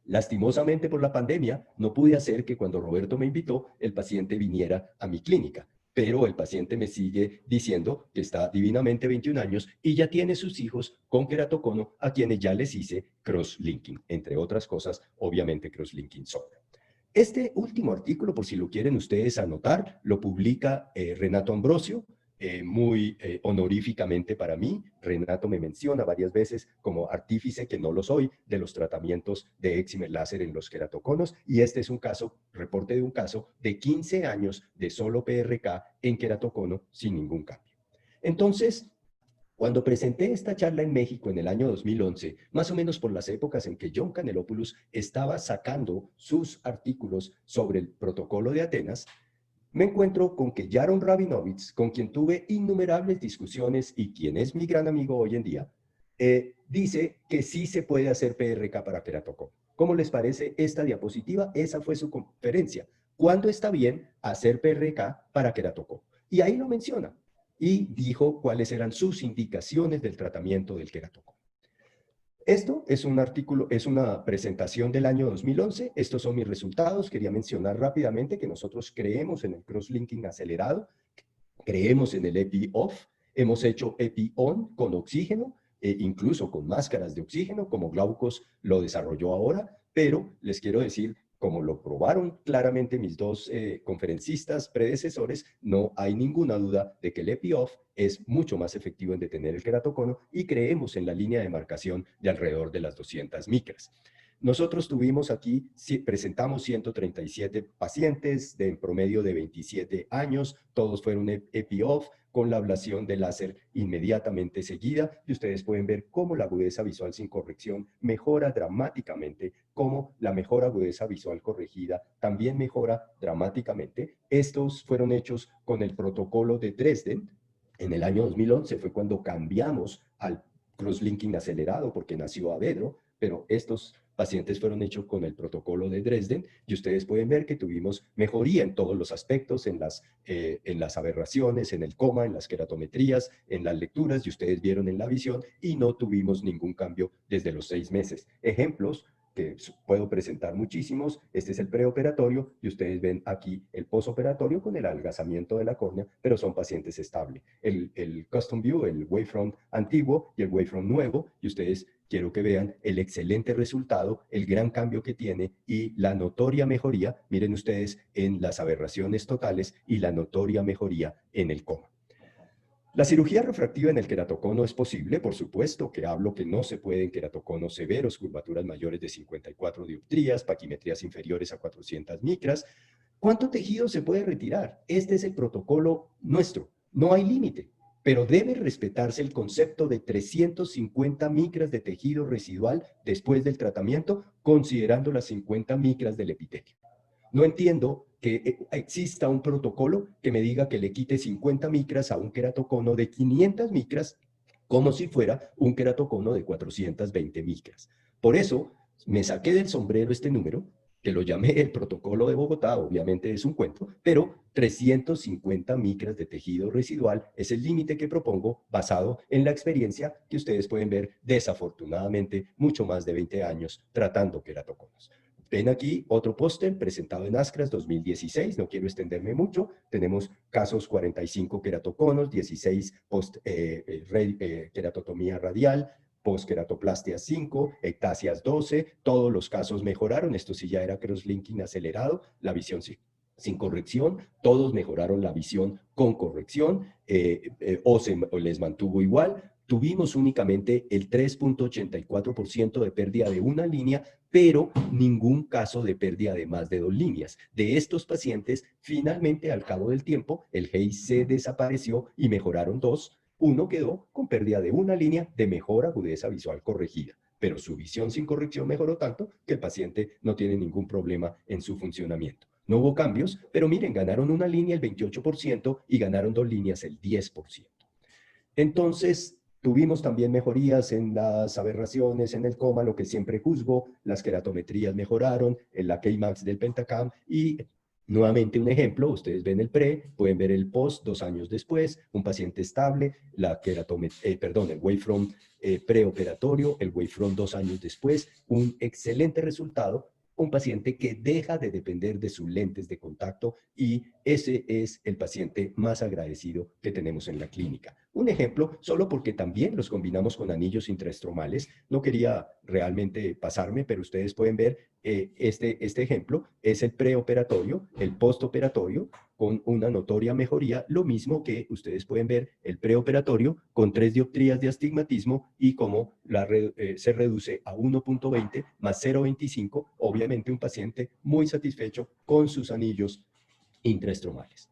Lastimosamente por la pandemia, no pude hacer que cuando Roberto me invitó, el paciente viniera a mi clínica, pero el paciente me sigue diciendo que está divinamente 21 años y ya tiene sus hijos con queratocono a quienes ya les hice crosslinking, entre otras cosas, obviamente crosslinking sobra. Este último artículo, por si lo quieren ustedes anotar, lo publica Renato Ambrosio, muy honoríficamente para mí. Renato me menciona varias veces como artífice, que no lo soy, de los tratamientos de excimer láser en los queratoconos, y este es un caso, reporte de un caso de 15 años de solo PRK en queratocono sin ningún cambio. Entonces, cuando presenté esta charla en México en el año 2011, más o menos por las épocas en que John Canelopoulos estaba sacando sus artículos sobre el protocolo de Atenas, me encuentro con que Yaron Rabinovitz, con quien tuve innumerables discusiones y quien es mi gran amigo hoy en día, dice que sí se puede hacer PRK para queratocono. ¿Cómo les parece esta diapositiva? Esa fue su conferencia. ¿Cuándo está bien hacer PRK para queratocono? Y ahí lo menciona. Y dijo cuáles eran sus indicaciones del tratamiento del queratocono. Esto es un artículo, es una presentación del año 2011. Estos son mis resultados. Quería mencionar rápidamente que nosotros creemos en el cross-linking acelerado, creemos en el EPI-OFF, hemos hecho EPI-ON con oxígeno, incluso con máscaras de oxígeno, como Glaukos lo desarrolló ahora, pero les quiero decir, como lo probaron claramente mis dos conferencistas predecesores, no hay ninguna duda de que el EPI-OFF es mucho más efectivo en detener el queratocono y creemos en la línea de marcación de alrededor de las 200 micras. Nosotros tuvimos aquí, presentamos 137 pacientes de en promedio de 27 años, todos fueron EPI-OFF con la ablación de láser inmediatamente seguida, y ustedes pueden ver cómo la agudeza visual sin corrección mejora dramáticamente, cómo la mejor agudeza visual corregida también mejora dramáticamente. Estos fueron hechos con el protocolo de Dresden. En el año 2011 fue cuando cambiamos al cross-linking acelerado porque nació Avedro, pero estos pacientes fueron hechos con el protocolo de Dresden y ustedes pueden ver que tuvimos mejoría en todos los aspectos, en las aberraciones, en el coma, en las queratometrías, en las lecturas, y ustedes vieron en la visión, y no tuvimos ningún cambio desde los 6 meses. Ejemplos que puedo presentar muchísimos. Este es el preoperatorio y ustedes ven aquí el posoperatorio con el adelgazamiento de la córnea, pero son pacientes estables. El Custom View, el Wavefront antiguo y el Wavefront nuevo, y ustedes quiero que vean el excelente resultado, el gran cambio que tiene y la notoria mejoría, miren ustedes, en las aberraciones totales y la notoria mejoría en el coma. La cirugía refractiva en el queratocono es posible, por supuesto, que hablo que no se puede en queratoconos severos, curvaturas mayores de 54 dioptrías, paquimetrías inferiores a 400 micras. ¿Cuánto tejido se puede retirar? Este es el protocolo nuestro, no hay límite, pero debe respetarse el concepto de 350 micras de tejido residual después del tratamiento, considerando las 50 micras del epitelio. No entiendo que exista un protocolo que me diga que le quite 50 micras a un queratocono de 500 micras como si fuera un queratocono de 420 micras. Por eso me saqué del sombrero este número, que lo llamé el protocolo de Bogotá, obviamente es un cuento, pero 350 micras de tejido residual es el límite que propongo basado en la experiencia que ustedes pueden ver, desafortunadamente, mucho más de 20 años tratando queratoconos. Ven aquí otro póster presentado en ASCRAS 2016, no quiero extenderme mucho, tenemos casos 45 queratoconos, 16 queratotomía radial, postqueratoplastia 5, ectasias 12, todos los casos mejoraron, esto sí ya era cross-linking acelerado, la visión sin corrección, todos mejoraron la visión con corrección, o les mantuvo igual. Tuvimos únicamente el 3.84% de pérdida de una línea, pero ningún caso de pérdida de más de 2 líneas. De estos pacientes, finalmente, al cabo del tiempo, el GIC desapareció y mejoraron 2. Uno quedó con pérdida de una línea de mejor agudeza visual corregida, pero su visión sin corrección mejoró tanto que el paciente no tiene ningún problema en su funcionamiento. No hubo cambios, pero miren, ganaron una línea el 28% y ganaron 2 líneas el 10%. Entonces, tuvimos también mejorías en las aberraciones, en el coma, lo que siempre juzgo, las queratometrías mejoraron, en la Kmax del Pentacam y nuevamente un ejemplo, ustedes ven el pre, pueden ver el post 2 años después, un paciente estable, el Wavefront preoperatorio, el Wavefront 2 años después, un excelente resultado, un paciente que deja de depender de sus lentes de contacto y ese es el paciente más agradecido que tenemos en la clínica. Un ejemplo, solo porque también los combinamos con anillos intraestromales, no quería realmente pasarme, pero ustedes pueden ver este ejemplo, es el preoperatorio, el postoperatorio, con una notoria mejoría, lo mismo que ustedes pueden ver el preoperatorio con 3 dioptrías de astigmatismo y cómo se reduce a 1.20 más 0.25, obviamente un paciente muy satisfecho con sus anillos intraestromales.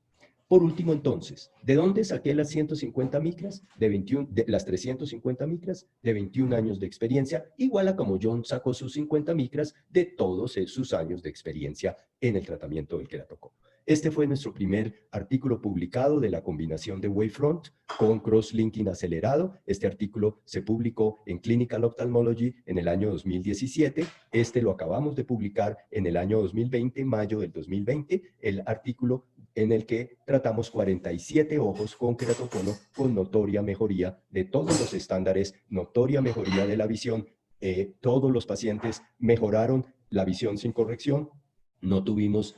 Por último, entonces, ¿de dónde saqué las 150 micras? Las 350 micras de 21 años de experiencia, igual a como John sacó sus 50 micras de todos sus años de experiencia en el tratamiento del queratocono. Este fue nuestro primer artículo publicado de la combinación de Wavefront con cross-linking acelerado. Este artículo se publicó en Clinical Ophthalmology en el año 2017. Este lo acabamos de publicar en el año 2020, mayo del 2020, el artículo en el que tratamos 47 ojos con queratocono con notoria mejoría de todos los estándares, notoria mejoría de la visión. Todos los pacientes mejoraron la visión sin corrección, no tuvimos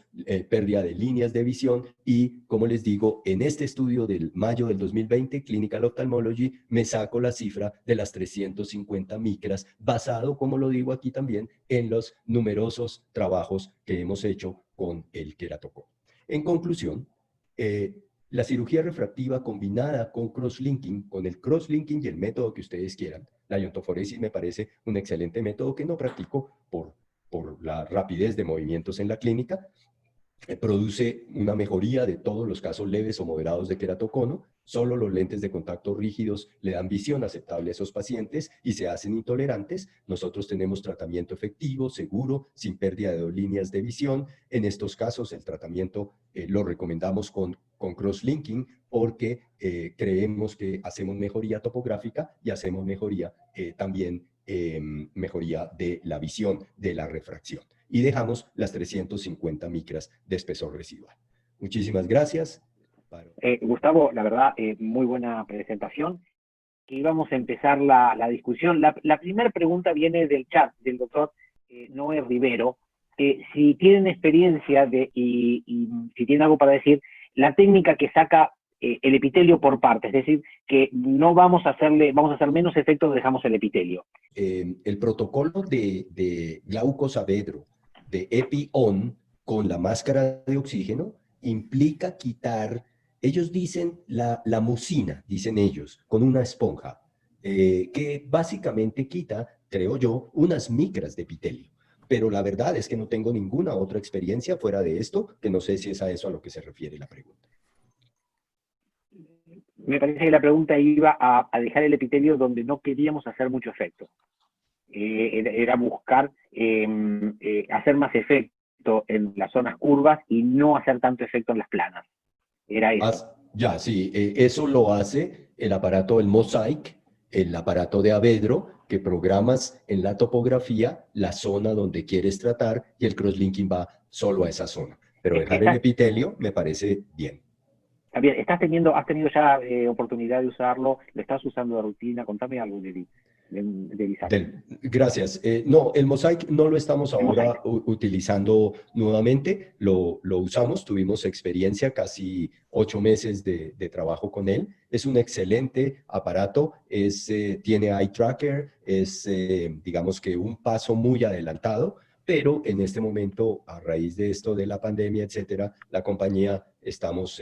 pérdida de líneas de visión y, como les digo, en este estudio del mayo del 2020, Clinical Ophthalmology, me saco la cifra de las 350 micras, basado, como lo digo aquí también, en los numerosos trabajos que hemos hecho con el queratocono. En conclusión, la cirugía refractiva combinada con cross-linking, con el cross-linking y el método que ustedes quieran, la iontoforesis me parece un excelente método que no practico por la rapidez de movimientos en la clínica, produce una mejoría de todos los casos leves o moderados de queratocono. Solo los lentes de contacto rígidos le dan visión aceptable a esos pacientes y se hacen intolerantes. Nosotros tenemos tratamiento efectivo, seguro, sin pérdida de 2 líneas de visión. En estos casos el tratamiento lo recomendamos con cross-linking porque creemos que hacemos mejoría topográfica y hacemos mejoría también mejoría de la visión, de la refracción. Y dejamos las 350 micras de espesor residual. Muchísimas gracias. Gustavo, la verdad, muy buena presentación. Que íbamos a empezar la discusión. La primera pregunta viene del chat, del doctor Noé Rivero. Si tienen experiencia y si tienen algo para decir, la técnica que saca el epitelio por partes, es decir, que no vamos a hacer menos efectos, dejamos el epitelio. El protocolo de Glauco Saavedro, de EpiOn, con la máscara de oxígeno, implica quitar, ellos dicen la mucina, dicen ellos, con una esponja, que básicamente quita, creo yo, unas micras de epitelio. Pero la verdad es que no tengo ninguna otra experiencia fuera de esto, que no sé si es a eso a lo que se refiere la pregunta. Me parece que la pregunta iba a dejar el epitelio donde no queríamos hacer mucho efecto. Era buscar hacer más efecto en las zonas curvas y no hacer tanto efecto en las planas. Era eso. Ya, sí, eso lo hace el aparato, el Mosaic, el aparato de Avedro, que programas en la topografía la zona donde quieres tratar y el crosslinking va solo a esa zona. Pero dejar el epitelio me parece bien. Bien, has tenido ya oportunidad de usarlo, lo estás usando de rutina, contame algo de gracias. No, el Mosaic no lo estamos ahora utilizando nuevamente, lo usamos, tuvimos experiencia, casi 8 meses de trabajo con él. Es un excelente aparato, tiene eye tracker, es digamos que un paso muy adelantado, pero en este momento, a raíz de esto de la pandemia, etcétera, la compañía estamos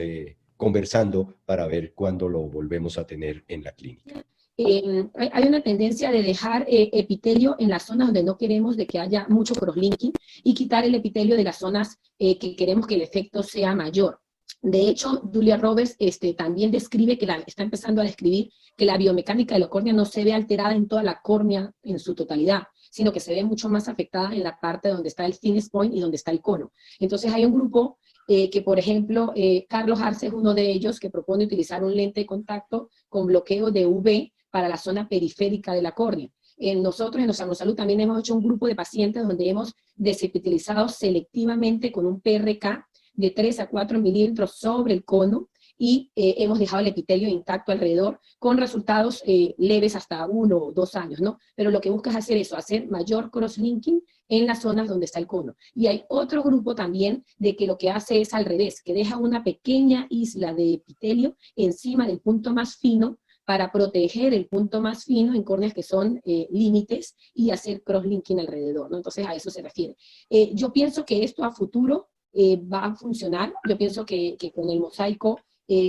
conversando para ver cuándo lo volvemos a tener en la clínica. Hay una tendencia de dejar epitelio en las zonas donde no queremos de que haya mucho crosslinking y quitar el epitelio de las zonas que queremos que el efecto sea mayor. De hecho, Julia Roberts también describe está empezando a describir que la biomecánica de la córnea no se ve alterada en toda la córnea en su totalidad, sino que se ve mucho más afectada en la parte donde está el thinnest point y donde está el cono. Entonces hay un grupo que, por ejemplo, Carlos Arce es uno de ellos, que propone utilizar un lente de contacto con bloqueo de UV para la zona periférica de la córnea. Nosotros en Salud también hemos hecho un grupo de pacientes donde hemos desepitelizado selectivamente con un PRK de 3 a 4 milímetros sobre el cono y hemos dejado el epitelio intacto alrededor con resultados leves hasta 1 o 2 años, ¿no? Pero lo que busca es hacer eso, hacer mayor crosslinking en las zonas donde está el cono. Y hay otro grupo también de que lo que hace es al revés, que deja una pequeña isla de epitelio encima del punto más fino para proteger el punto más fino en córneas que son límites y hacer crosslinking alrededor, ¿no? Entonces a eso se refiere. Yo pienso que esto a futuro va a funcionar. Yo pienso que con el mosaico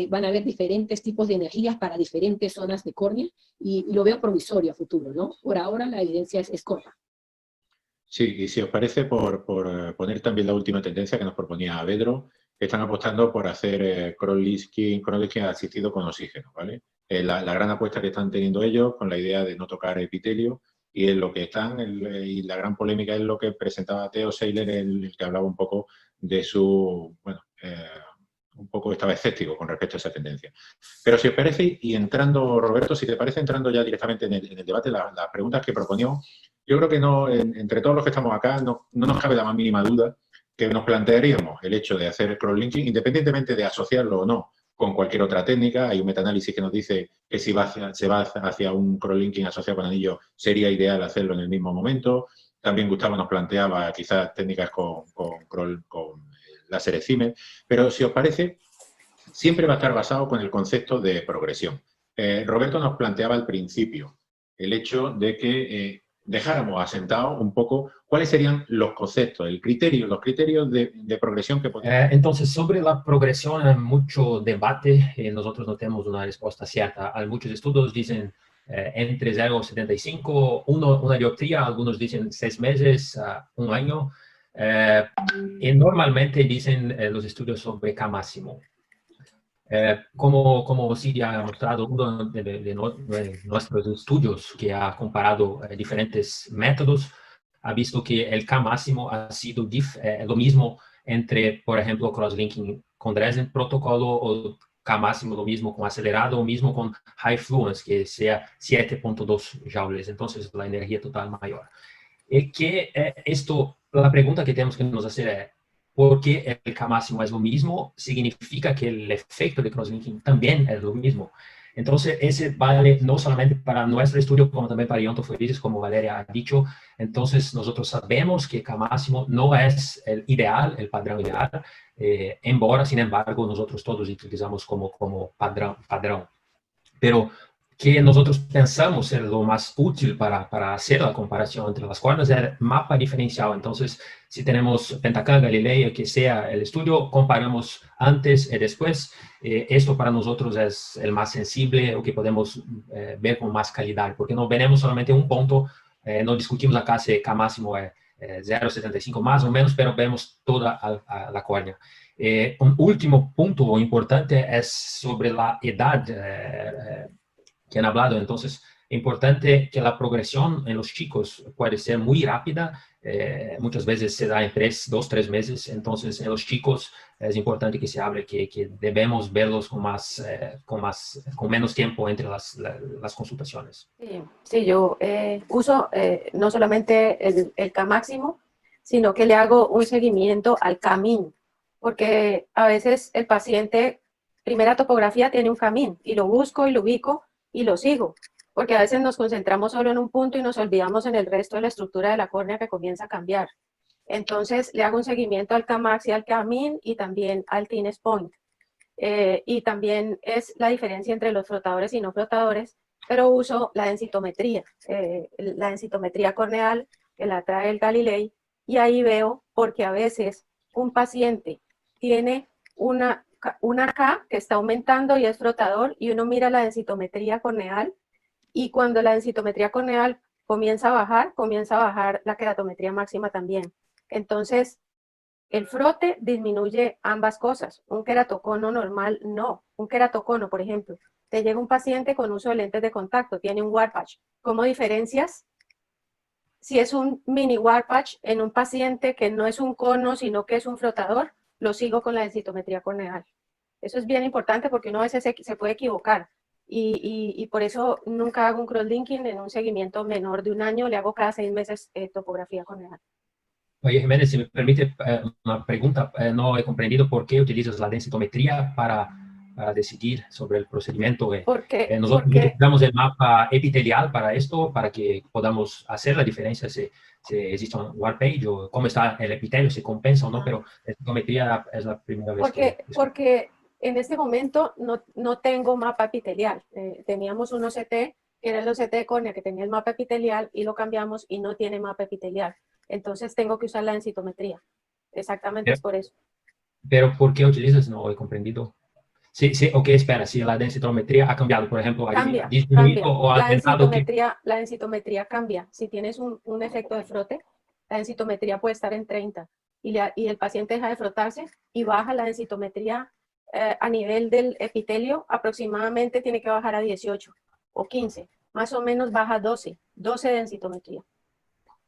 van a haber diferentes tipos de energías para diferentes zonas de córnea y lo veo provisorio a futuro, ¿no? Por ahora la evidencia es corta. Sí, y si os parece, por poner también la última tendencia que nos proponía Avedro, están apostando por hacer crosslinking asistido con oxígeno, ¿vale? La gran apuesta que están teniendo ellos con la idea de no tocar epitelio, y en lo que están, y la gran polémica es lo que presentaba Theo Seiler, el que hablaba un poco de su, bueno, un poco estaba escéptico con respecto a esa tendencia. Pero si os parece, y entrando, Roberto, si te parece, entrando ya directamente en el debate, las preguntas que proponíamos, yo creo que no, entre todos los que estamos acá, no nos cabe la más mínima duda que nos plantearíamos el hecho de hacer cross-linking, independientemente de asociarlo o no con cualquier otra técnica. Hay un metaanálisis que nos dice que si se va hacia un cross-linking asociado con anillo, sería ideal hacerlo en el mismo momento. También Gustavo nos planteaba quizás técnicas con láseres Siemens, pero si os parece, siempre va a estar basado con el concepto de progresión. Roberto nos planteaba al principio el hecho de que dejáramos asentado un poco cuáles serían los conceptos, los criterios de progresión que podemos. Entonces, sobre la progresión hay mucho debate. Nosotros no tenemos una respuesta cierta. Hay muchos estudios dicen entre 0,75, una dioptría, algunos dicen 6 meses, 1 año. Y normalmente dicen los estudios sobre K máximo. Como Siria ha mostrado, uno de nuestros estudios que ha comparado diferentes métodos, ha visto que el K máximo ha sido lo mismo entre, por ejemplo, crosslinking con Dresden protocolo o K máximo lo mismo con acelerado o mismo con high fluence, que sea 7.2 joules. Entonces, la energía total mayor. Y que la pregunta que tenemos que nos hacer es, ¿por qué el K máximo es lo mismo? Significa que el efecto de crosslinking también es lo mismo. Entonces, ese vale no solamente para nuestro estudio, como también para iontoforisis, como Valeria ha dicho. Entonces, nosotros sabemos que K máximo no es el ideal, el padrón ideal, sin embargo, nosotros todos utilizamos como padrón. Pero que nosotros pensamos ser lo más útil para hacer la comparación entre las cuerdas es el mapa diferencial. Entonces, si tenemos Pentacam, Galileo, que sea el estudio, comparamos antes y después. Esto para nosotros es el más sensible, o que podemos ver con más calidad, porque no veremos solamente un punto, no discutimos acá si K máximo es 0,75 más o menos, pero vemos toda la córnea. Un último punto importante es sobre la edad que han hablado. Entonces, es importante que la progresión en los chicos puede ser muy rápida. Muchas veces se da en 2-3 meses. Entonces, en los chicos es importante que se hable que debemos verlos con menos tiempo entre las consultaciones. Sí, yo uso no solamente el K máximo, sino que le hago un seguimiento al K-min, porque a veces el paciente, primera topografía, tiene un K-min y lo busco y lo ubico y lo sigo, porque a veces nos concentramos solo en un punto y nos olvidamos en el resto de la estructura de la córnea que comienza a cambiar. Entonces le hago un seguimiento al K-max y al K-min y también al Tines Point. Y también es la diferencia entre los flotadores y no flotadores, pero uso la densitometría corneal que la trae el Galilei, y ahí veo, porque a veces un paciente tiene una K que está aumentando y es flotador, y uno mira la densitometría corneal, y cuando la densitometría corneal comienza a bajar la queratometría máxima también. Entonces, el frote disminuye ambas cosas. Un queratocono normal, no. Un queratocono, por ejemplo, te llega un paciente con uso de lentes de contacto, tiene un Warpatch. ¿Cómo diferencias? Si es un mini Warpatch en un paciente que no es un cono, sino que es un flotador, lo sigo con la densitometría corneal. Eso es bien importante porque uno a veces se puede equivocar. Y por eso nunca hago un crosslinking en un seguimiento menor de 1 año, le hago cada 6 meses topografía corneal. Oye, Jiménez, si me permite una pregunta, no he comprendido por qué utilizas la densitometría para decidir sobre el procedimiento. Nosotros utilizamos el mapa epitelial para esto, para que podamos hacer la diferencia si existe un Warpage o cómo está el epitelio, si compensa o no, pero la densitometría es la primera vez porque en este momento no tengo mapa epitelial. Teníamos un OCT, que era el OCT de córnea, que tenía el mapa epitelial, y lo cambiamos y no tiene mapa epitelial. Entonces tengo que usar la densitometría. Exactamente, es por eso. ¿Pero por qué utilizas? No he comprendido. Sí, ok, espera, si la densitometría ha cambiado, por ejemplo, cambia. O ha la densitometría cambia. Si tienes un efecto de frote, la densitometría puede estar en 30 y el paciente deja de frotarse y baja la densitometría a nivel del epitelio, aproximadamente tiene que bajar a 18 o 15. Más o menos baja 12 densitometría.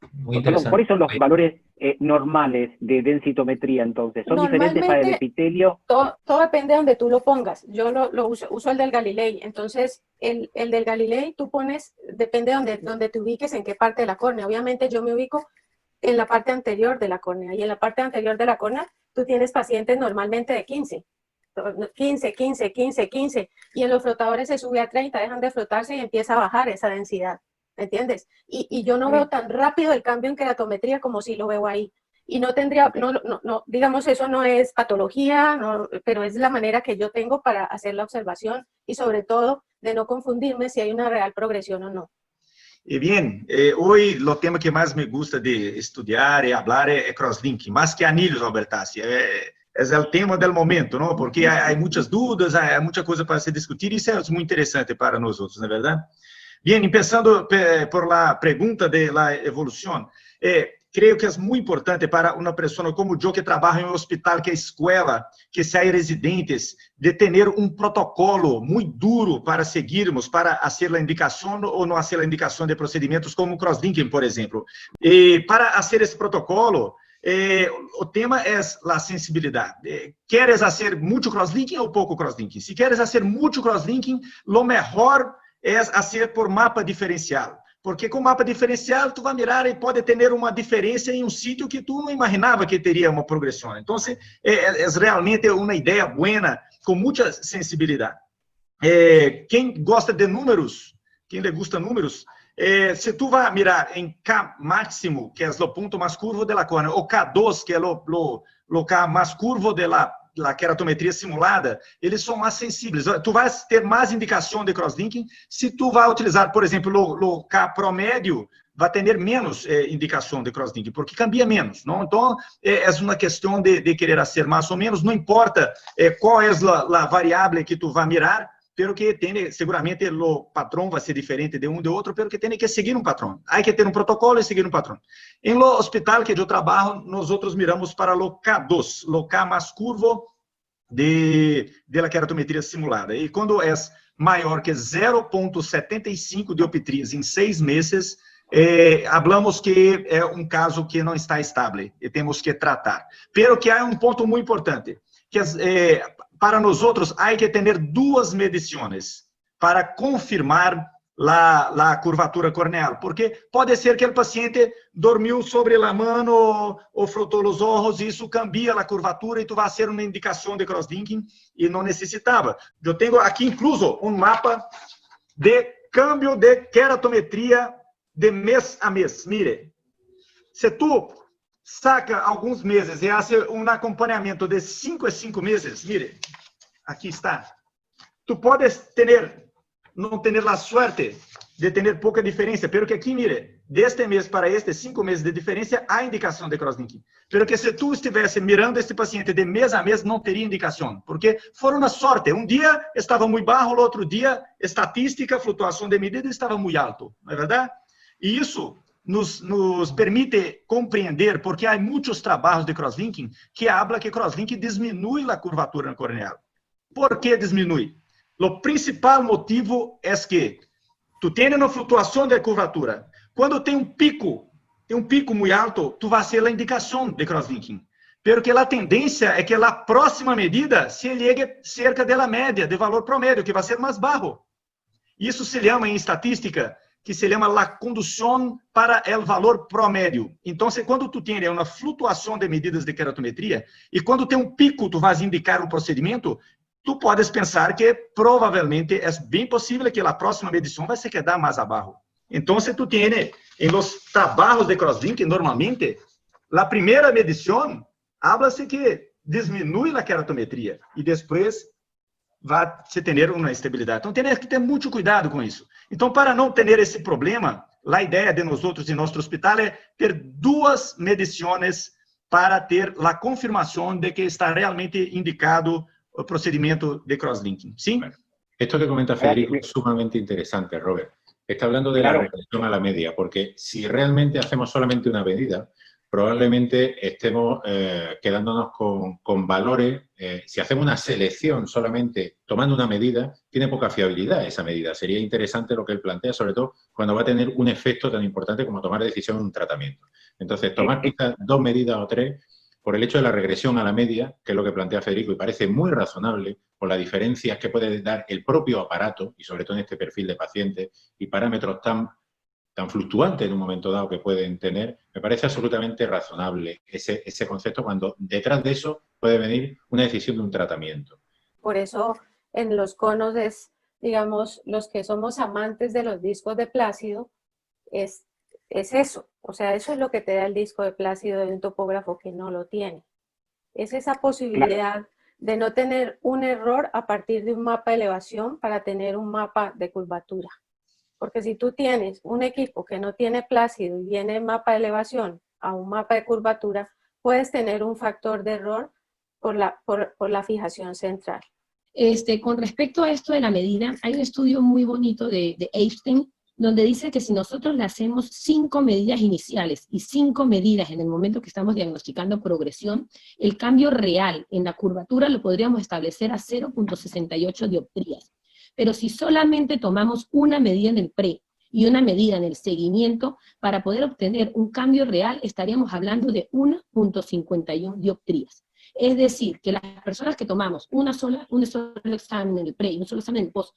Muy Perdón, interesante. ¿cuáles son los valores normales de densitometría entonces? ¿Son diferentes para el epitelio? Todo depende de donde tú lo pongas. Yo lo uso el del Galilei. Entonces, el del Galilei tú pones, depende de donde te ubiques, en qué parte de la córnea. Obviamente yo me ubico en la parte anterior de la córnea. Y en la parte anterior de la córnea tú tienes pacientes normalmente de 15. 15, 15, 15, 15. Y en los flotadores se sube a 30, dejan de flotarse y empieza a bajar esa densidad. ¿Me entiendes? Y yo no veo tan rápido el cambio en keratometría como si lo veo ahí. Y no tendría, no, digamos, eso no es patología, no, pero es la manera que yo tengo para hacer la observación y sobre todo de no confundirme si hay una real progresión o no. E bien, hoy lo tema que más me gusta de estudiar y hablar es crosslinking, más que anillos, Albertassi. Es el tema del momento, ¿no? Porque hay muchas dudas, hay mucha cosa para se discutir y eso es muy interesante para nosotros, ¿no es verdad? Bien, empezando por la pregunta de la evolución, creo que es muy importante para una persona como yo que trabaja en un hospital, que es escuela, que si hay residentes, de tener un protocolo muy duro para seguirmos, para hacer la indicación o no hacer la indicación de procedimientos como crosslinking, por ejemplo. Para hacer ese protocolo, o tema es la sensibilidad. ¿Quieres hacer mucho crosslinking o poco crosslinking? Si quieres hacer mucho crosslinking, lo mejor es hacer por mapa diferencial. Porque com mapa diferencial, tu vai mirar e pode ter uma diferença em um sítio que tu não imaginava que teria uma progressão. Então, é realmente uma ideia boa, com muita sensibilidade. Quem gosta de números, quem le gusta números, se tu vai mirar em K máximo, que é o ponto mais curvo da córnea, ou K2, que é o K mais curvo da keratometria simulada, eles são mais sensíveis. Tu vai ter mais indicação de crosslinking se tu vai utilizar, por exemplo, o K promédio, vai ter menos indicação de crosslinking, porque cambia menos, não? Então, é uma questão de querer ser mais ou menos, não importa qual é a variável que tu vai mirar, pero que tem, seguramente, o patrão vai ser diferente de um de outro, pero que tem que seguir um patrão. Há que ter um protocolo e seguir um patrão. Em lo hospital que eu trabalho, nós outros miramos para o K2, o K mais curvo de la keratometria simulada. E quando é maior que 0,75 dioptrias em 6 meses, hablamos que é um caso que não está estável e temos que tratar. Pero que há um ponto muito importante, que para nós outros, há que ter 2 medições para confirmar a curvatura corneal, porque pode ser que o paciente dormiu sobre a mão ou frotou os olhos e isso cambia a curvatura e tu vai ser uma indicação de crosslinking e não necessitava. Eu tenho aqui incluso um mapa de câmbio de keratometria de mês a mês. Mire, se tu saca alguns meses e faz um acompanhamento de 5 a 5 meses, mire, aqui está. Tu podes não ter a sorte de ter pouca diferença, pero que aqui, mire, deste mês para este, 5 meses de diferença, há indicação de crosslinking. Pero que se tu estivesse mirando este paciente de mês a mês, não teria indicação, porque foi uma sorte. Um dia estava muito baixo, o outro dia, estatística, flutuação de medida, estava muito alto, não é verdade? E isso nos permite compreender, porque há muitos trabalhos de crosslinking que habla que crosslinking diminui a curvatura corneal. Por que diminui? O principal motivo é que tu tens uma flutuação de curvatura. Quando tem um pico muito alto, tu vai ser a indicação de crosslinking. Porque a tendência é que a próxima medida se llegue cerca da média, de valor promédio, que vai ser mais baixo. Isso se chama em estatística, que se chama a condução para o valor promédio. Então, quando tu tens uma flutuação de medidas de keratometria, e quando tem um pico, tu vais indicar um procedimento, tu podes pensar que provavelmente é bem possível que a próxima medição vai se quedar mais abaixo. Então, tu tens, em los trabalhos de crosslinking, normalmente, a primeira medição, habla-se que diminui a keratometria e depois vai se ter uma estabilidade. Então, tem que ter muito cuidado com isso. Então, para não ter esse problema, a ideia de nós outros em nosso hospital é ter 2 medições para ter a confirmação de que está realmente indicado o procedimiento de crosslinking. ¿Sí? Esto que comenta Federico es sumamente interesante, Robert. Está hablando de la regresión a la media, porque si realmente hacemos solamente una medida, probablemente estemos quedándonos con valores. Si hacemos una selección solamente tomando una medida, tiene poca fiabilidad esa medida. Sería interesante lo que él plantea, sobre todo cuando va a tener un efecto tan importante como tomar decisión en un tratamiento. Entonces, tomar quizás 2 medidas o 3, por el hecho de la regresión a la media, que es lo que plantea Federico, y parece muy razonable por las diferencias que puede dar el propio aparato, y sobre todo en este perfil de pacientes, y parámetros tan fluctuantes en un momento dado que pueden tener, me parece absolutamente razonable ese concepto cuando detrás de eso puede venir una decisión de un tratamiento. Por eso en los conos es, digamos, los que somos amantes de los discos de Plácido, es eso. O sea, eso es lo que te da el disco de Plácido de un topógrafo que no lo tiene. Es esa posibilidad de no tener un error a partir de un mapa de elevación para tener un mapa de curvatura. Porque si tú tienes un equipo que no tiene Plácido y viene mapa de elevación a un mapa de curvatura, puedes tener un factor de error por la fijación central. Con respecto a esto de la medida, hay un estudio muy bonito de Einstein, donde dice que si nosotros le hacemos 5 medidas iniciales y 5 medidas en el momento que estamos diagnosticando progresión, el cambio real en la curvatura lo podríamos establecer a 0.68 dioptrías. Pero si solamente tomamos una medida en el pre y una medida en el seguimiento, para poder obtener un cambio real estaríamos hablando de 1.51 dioptrías. Es decir, que las personas que tomamos un solo examen en el pre y un solo examen en el post,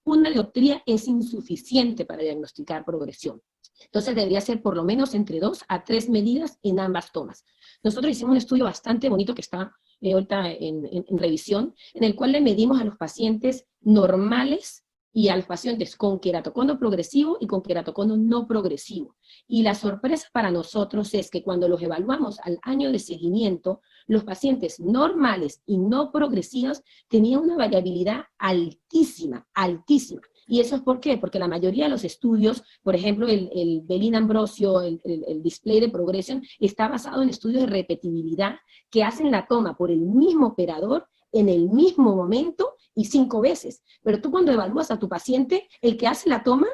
una dioptría es insuficiente para diagnosticar progresión. Entonces debería ser por lo menos entre 2 a 3 medidas en ambas tomas. Nosotros hicimos un estudio bastante bonito que está ahorita en revisión, en el cual le medimos a los pacientes normales y a los pacientes con queratocono progresivo y con queratocono no progresivo. Y la sorpresa para nosotros es que cuando los evaluamos al año de seguimiento, los pacientes normales y no progresivos tenían una variabilidad altísima, altísima. ¿Y eso es por qué? Porque la mayoría de los estudios, por ejemplo, el Bellin-Ambrosio, el display de progresión, está basado en estudios de repetibilidad que hacen la toma por el mismo operador en el mismo momento y 5 veces. Pero tú cuando evalúas a tu paciente, el que hace la toma,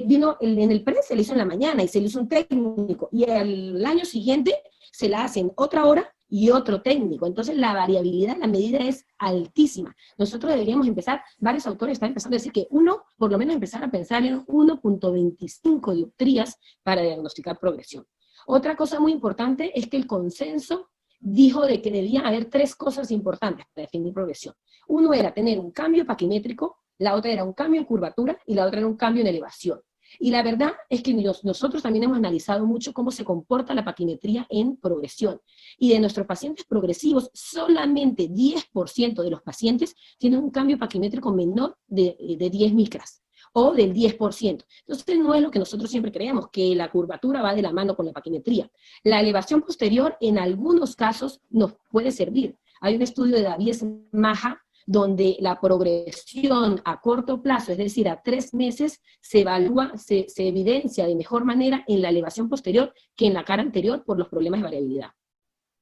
vino en el pre, se le hizo en la mañana y se le hizo un técnico, y el año siguiente se la hacen otra hora y otro técnico. Entonces la variabilidad, la medida es altísima. Nosotros deberíamos empezar, varios autores están empezando a decir que por lo menos empezar a pensar en 1.25 dioptrías para diagnosticar progresión. Otra cosa muy importante es que el consenso dijo de que debía haber 3 cosas importantes para definir progresión. Uno era tener un cambio paquimétrico, la otra era un cambio en curvatura y la otra era un cambio en elevación. Y la verdad es que nosotros también hemos analizado mucho cómo se comporta la paquimetría en progresión. Y de nuestros pacientes progresivos, solamente 10% de los pacientes tienen un cambio paquimétrico menor de 10 micras, o del 10%. Entonces no es lo que nosotros siempre creemos, que la curvatura va de la mano con la paquimetría. La elevación posterior en algunos casos nos puede servir. Hay un estudio de David Maja, donde la progresión a corto plazo, es decir, a 3 meses, se evalúa, se evidencia de mejor manera en la elevación posterior que en la cara anterior por los problemas de variabilidad.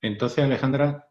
Entonces, Alejandra,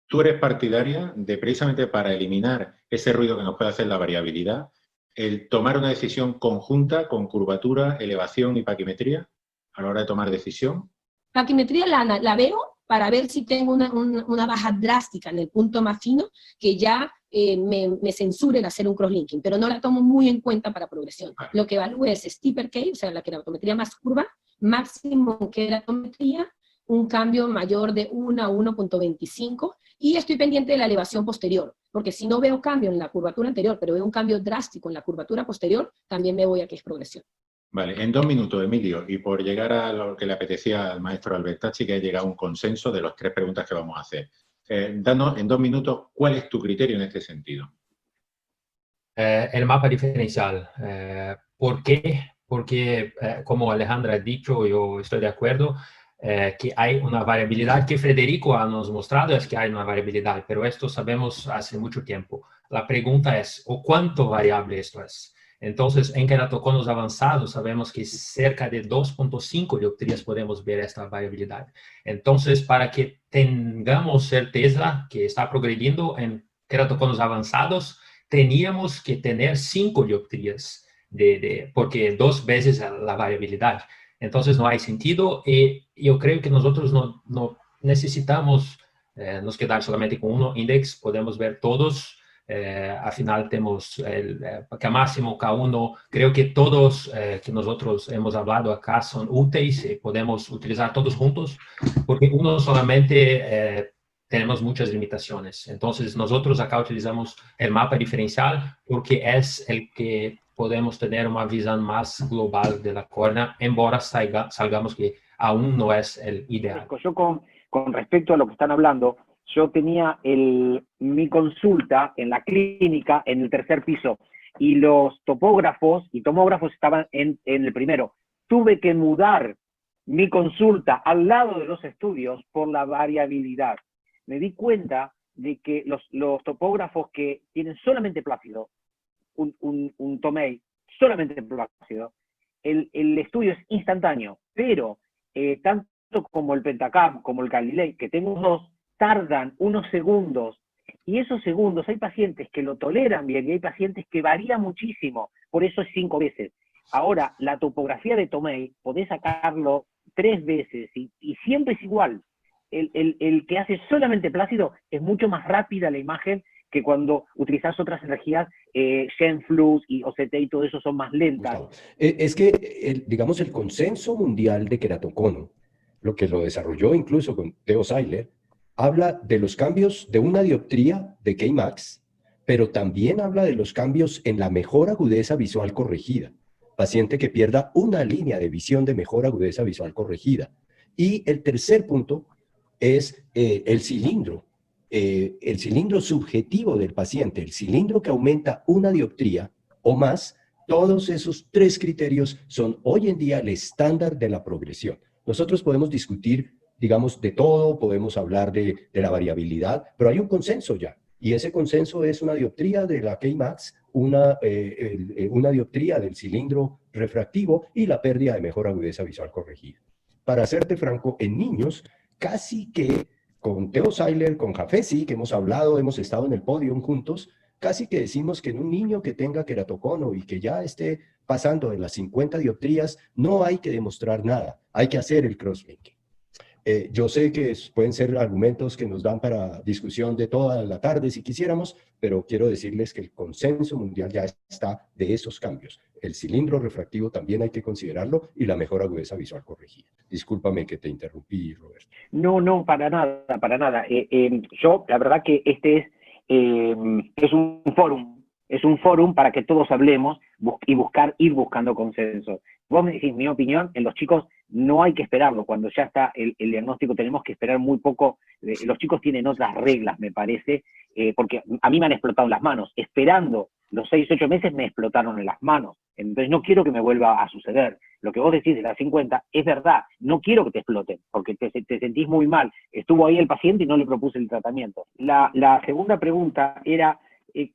tú eres partidaria de, precisamente para eliminar ese ruido que nos puede hacer la variabilidad, el tomar una decisión conjunta con curvatura, elevación y paquimetría a la hora de tomar decisión. Paquimetría la veo para ver si tengo una baja drástica en el punto más fino, que ya me censure el hacer un crosslinking, pero no la tomo muy en cuenta para progresión. Vale. Lo que evalúo es steeper K, o sea, la queratometría más curva, máximo queratometría, un cambio mayor de 1 a 1.25, y estoy pendiente de la elevación posterior, porque si no veo cambio en la curvatura anterior, pero veo un cambio drástico en la curvatura posterior, también me voy a que es progresión. Vale, en 2 minutos, Emilio, y por llegar a lo que le apetecía al maestro Albertacci, que ha llegado a un consenso de las 3 preguntas que vamos a hacer. Danos en 2 minutos cuál es tu criterio en este sentido. El mapa diferencial. ¿Por qué? Porque, como Alejandra ha dicho, yo estoy de acuerdo, que hay una variabilidad que Federico nos mostrado, es que hay una variabilidad, pero esto sabemos hace mucho tiempo. La pregunta es, ¿cuánto variable esto es? Entonces, en queratoconos avanzados sabemos que cerca de 2.5 dioptrías podemos ver esta variabilidad. Entonces, para que tengamos certeza que está progrediendo en queratoconos avanzados, teníamos que tener 5 dioptrías, porque 2 veces la variabilidad. Entonces no hay sentido y yo creo que nosotros no necesitamos nos quedar solamente con uno index, podemos ver todos. Al final tenemos el K-máximo, K1. Creo que todos que nosotros hemos hablado acá son útiles y podemos utilizar todos juntos, porque uno solamente tenemos muchas limitaciones. Entonces nosotros acá utilizamos el mapa diferencial porque es el que podemos tener una visión más global de la córnea, embora salgamos que aún no es el ideal. Yo con respecto a lo que están hablando, yo tenía mi consulta en la clínica en el tercer piso y los topógrafos y tomógrafos estaban en el primero. Tuve que mudar mi consulta al lado de los estudios por la variabilidad. Me di cuenta de que los topógrafos que tienen solamente plácido, un Tomei solamente plácido, el estudio es instantáneo, pero tanto como el Pentacam como el Galilei, que tengo dos, tardan unos segundos, y esos segundos hay pacientes que lo toleran bien y hay pacientes que varía muchísimo, por eso es 5 veces. Ahora, la topografía de Tomei, podés sacarlo 3 veces y siempre es igual. El que hace solamente plácido es mucho más rápida la imagen que cuando utilizas otras energías, Genflux y OCT y todo eso son más lentas. Es que, digamos, el consenso mundial de queratocono, lo que lo desarrolló incluso con Theo Seiler, habla de los cambios de una dioptría de Kmax, pero también habla de los cambios en la mejor agudeza visual corregida. Paciente que pierda una línea de visión de mejor agudeza visual corregida. Y el tercer punto es el cilindro subjetivo del paciente, el cilindro que aumenta una dioptría o más. Todos esos 3 criterios son hoy en día el estándar de la progresión. Nosotros podemos discutir, digamos, de todo, podemos hablar de la variabilidad, pero hay un consenso ya, y ese consenso es una dioptría de la Kmax, una dioptría del cilindro refractivo y la pérdida de mejor agudeza visual corregida. Para serte franco, en niños, casi que con Theo Seiler, con Jafesi, que hemos hablado, hemos estado en el podium juntos, casi que decimos que en un niño que tenga queratocono y que ya esté pasando de las 50 dioptrías, no hay que demostrar nada, hay que hacer el crosslinking. Yo sé que pueden ser argumentos que nos dan para discusión de toda la tarde si quisiéramos, pero quiero decirles que el consenso mundial ya está de esos cambios. El cilindro refractivo también hay que considerarlo y la mejor agudeza visual corregida. Discúlpame que te interrumpí, Roberto. No, para nada, para nada. Yo, la verdad que este es un fórum para que todos hablemos y ir buscando consenso. Vos me decís, mi opinión, en los chicos no hay que esperarlo. Cuando ya está el diagnóstico tenemos que esperar muy poco. Los chicos tienen otras reglas, me parece, porque a mí me han explotado las manos. Esperando los 6-8 meses me explotaron en las manos. Entonces no quiero que me vuelva a suceder. Lo que vos decís de las 50 es verdad. No quiero que te exploten, porque te sentís muy mal. Estuvo ahí el paciente y no le propuse el tratamiento. La segunda pregunta era,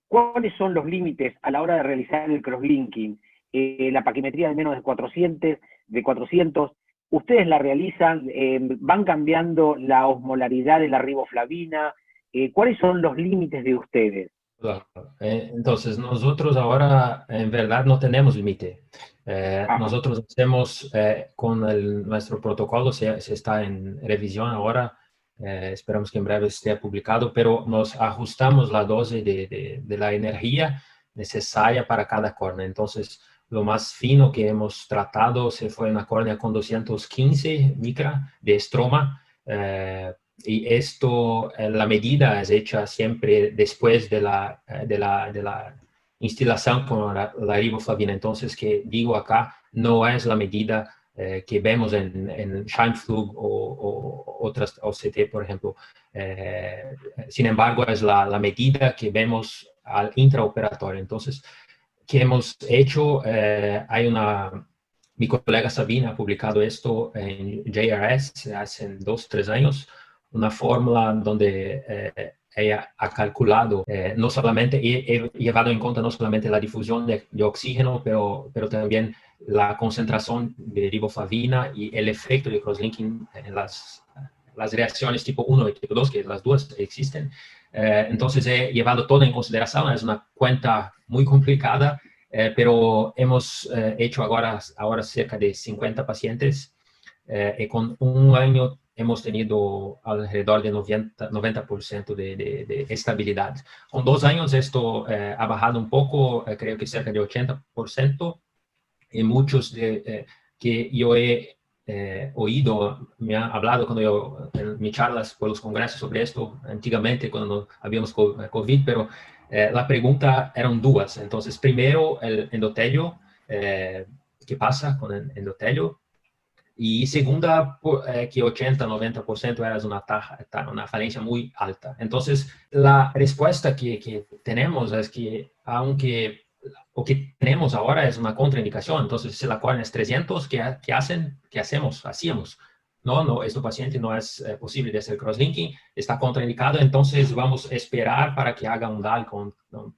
¿cuáles son los límites a la hora de realizar el crosslinking? La paquimetría de menos de 400, ¿ustedes la realizan? ¿Van cambiando la osmolaridad de la riboflavina? ¿Cuáles son los límites de ustedes? Entonces, nosotros ahora en verdad no tenemos límite. Nosotros hacemos con nuestro protocolo, se está en revisión ahora, esperamos que en breve esté publicado, pero nos ajustamos la dosis de la energía necesaria para cada córnea. Entonces, lo más fino que hemos tratado se fue una córnea con 215 micra de estroma, y esto, la medida es hecha siempre después de la instilación con la riboflavina. Entonces, que digo acá, no es la medida que vemos en Scheinpflug o otras OCT, por ejemplo. Sin embargo, es la medida que vemos al intraoperatorio. Entonces, ¿qué hemos hecho? Mi colega Sabina ha publicado esto en JRS hace 2-3 años, una fórmula donde ella ha calculado, no solamente, he llevado en cuenta no solamente la difusión de oxígeno, pero también la concentración de riboflavina y el efecto de crosslinking en las reacciones tipo 1 y tipo 2, que las dos existen. Entonces he llevado todo en consideración, es una cuenta muy complicada pero hemos hecho ahora cerca de 50 pacientes y con un año hemos tenido alrededor de 90% de estabilidad. Con 2 años esto ha bajado un poco, creo que cerca de 80%, y muchos que yo he oído, me han hablado cuando yo, en mis charlas por los congresos sobre esto, antiguamente cuando habíamos COVID, pero la pregunta eran dos. Entonces, primero, el endotelio, ¿qué pasa con el endotelio? Y segunda, que 80-90% era una falencia muy alta. Entonces, la respuesta que tenemos es que, aunque lo que tenemos ahora es una contraindicación, entonces si la córnea es 300, hacíamos? No, este paciente no es posible de hacer crosslinking, está contraindicado, entonces vamos a esperar para que haga un DAL con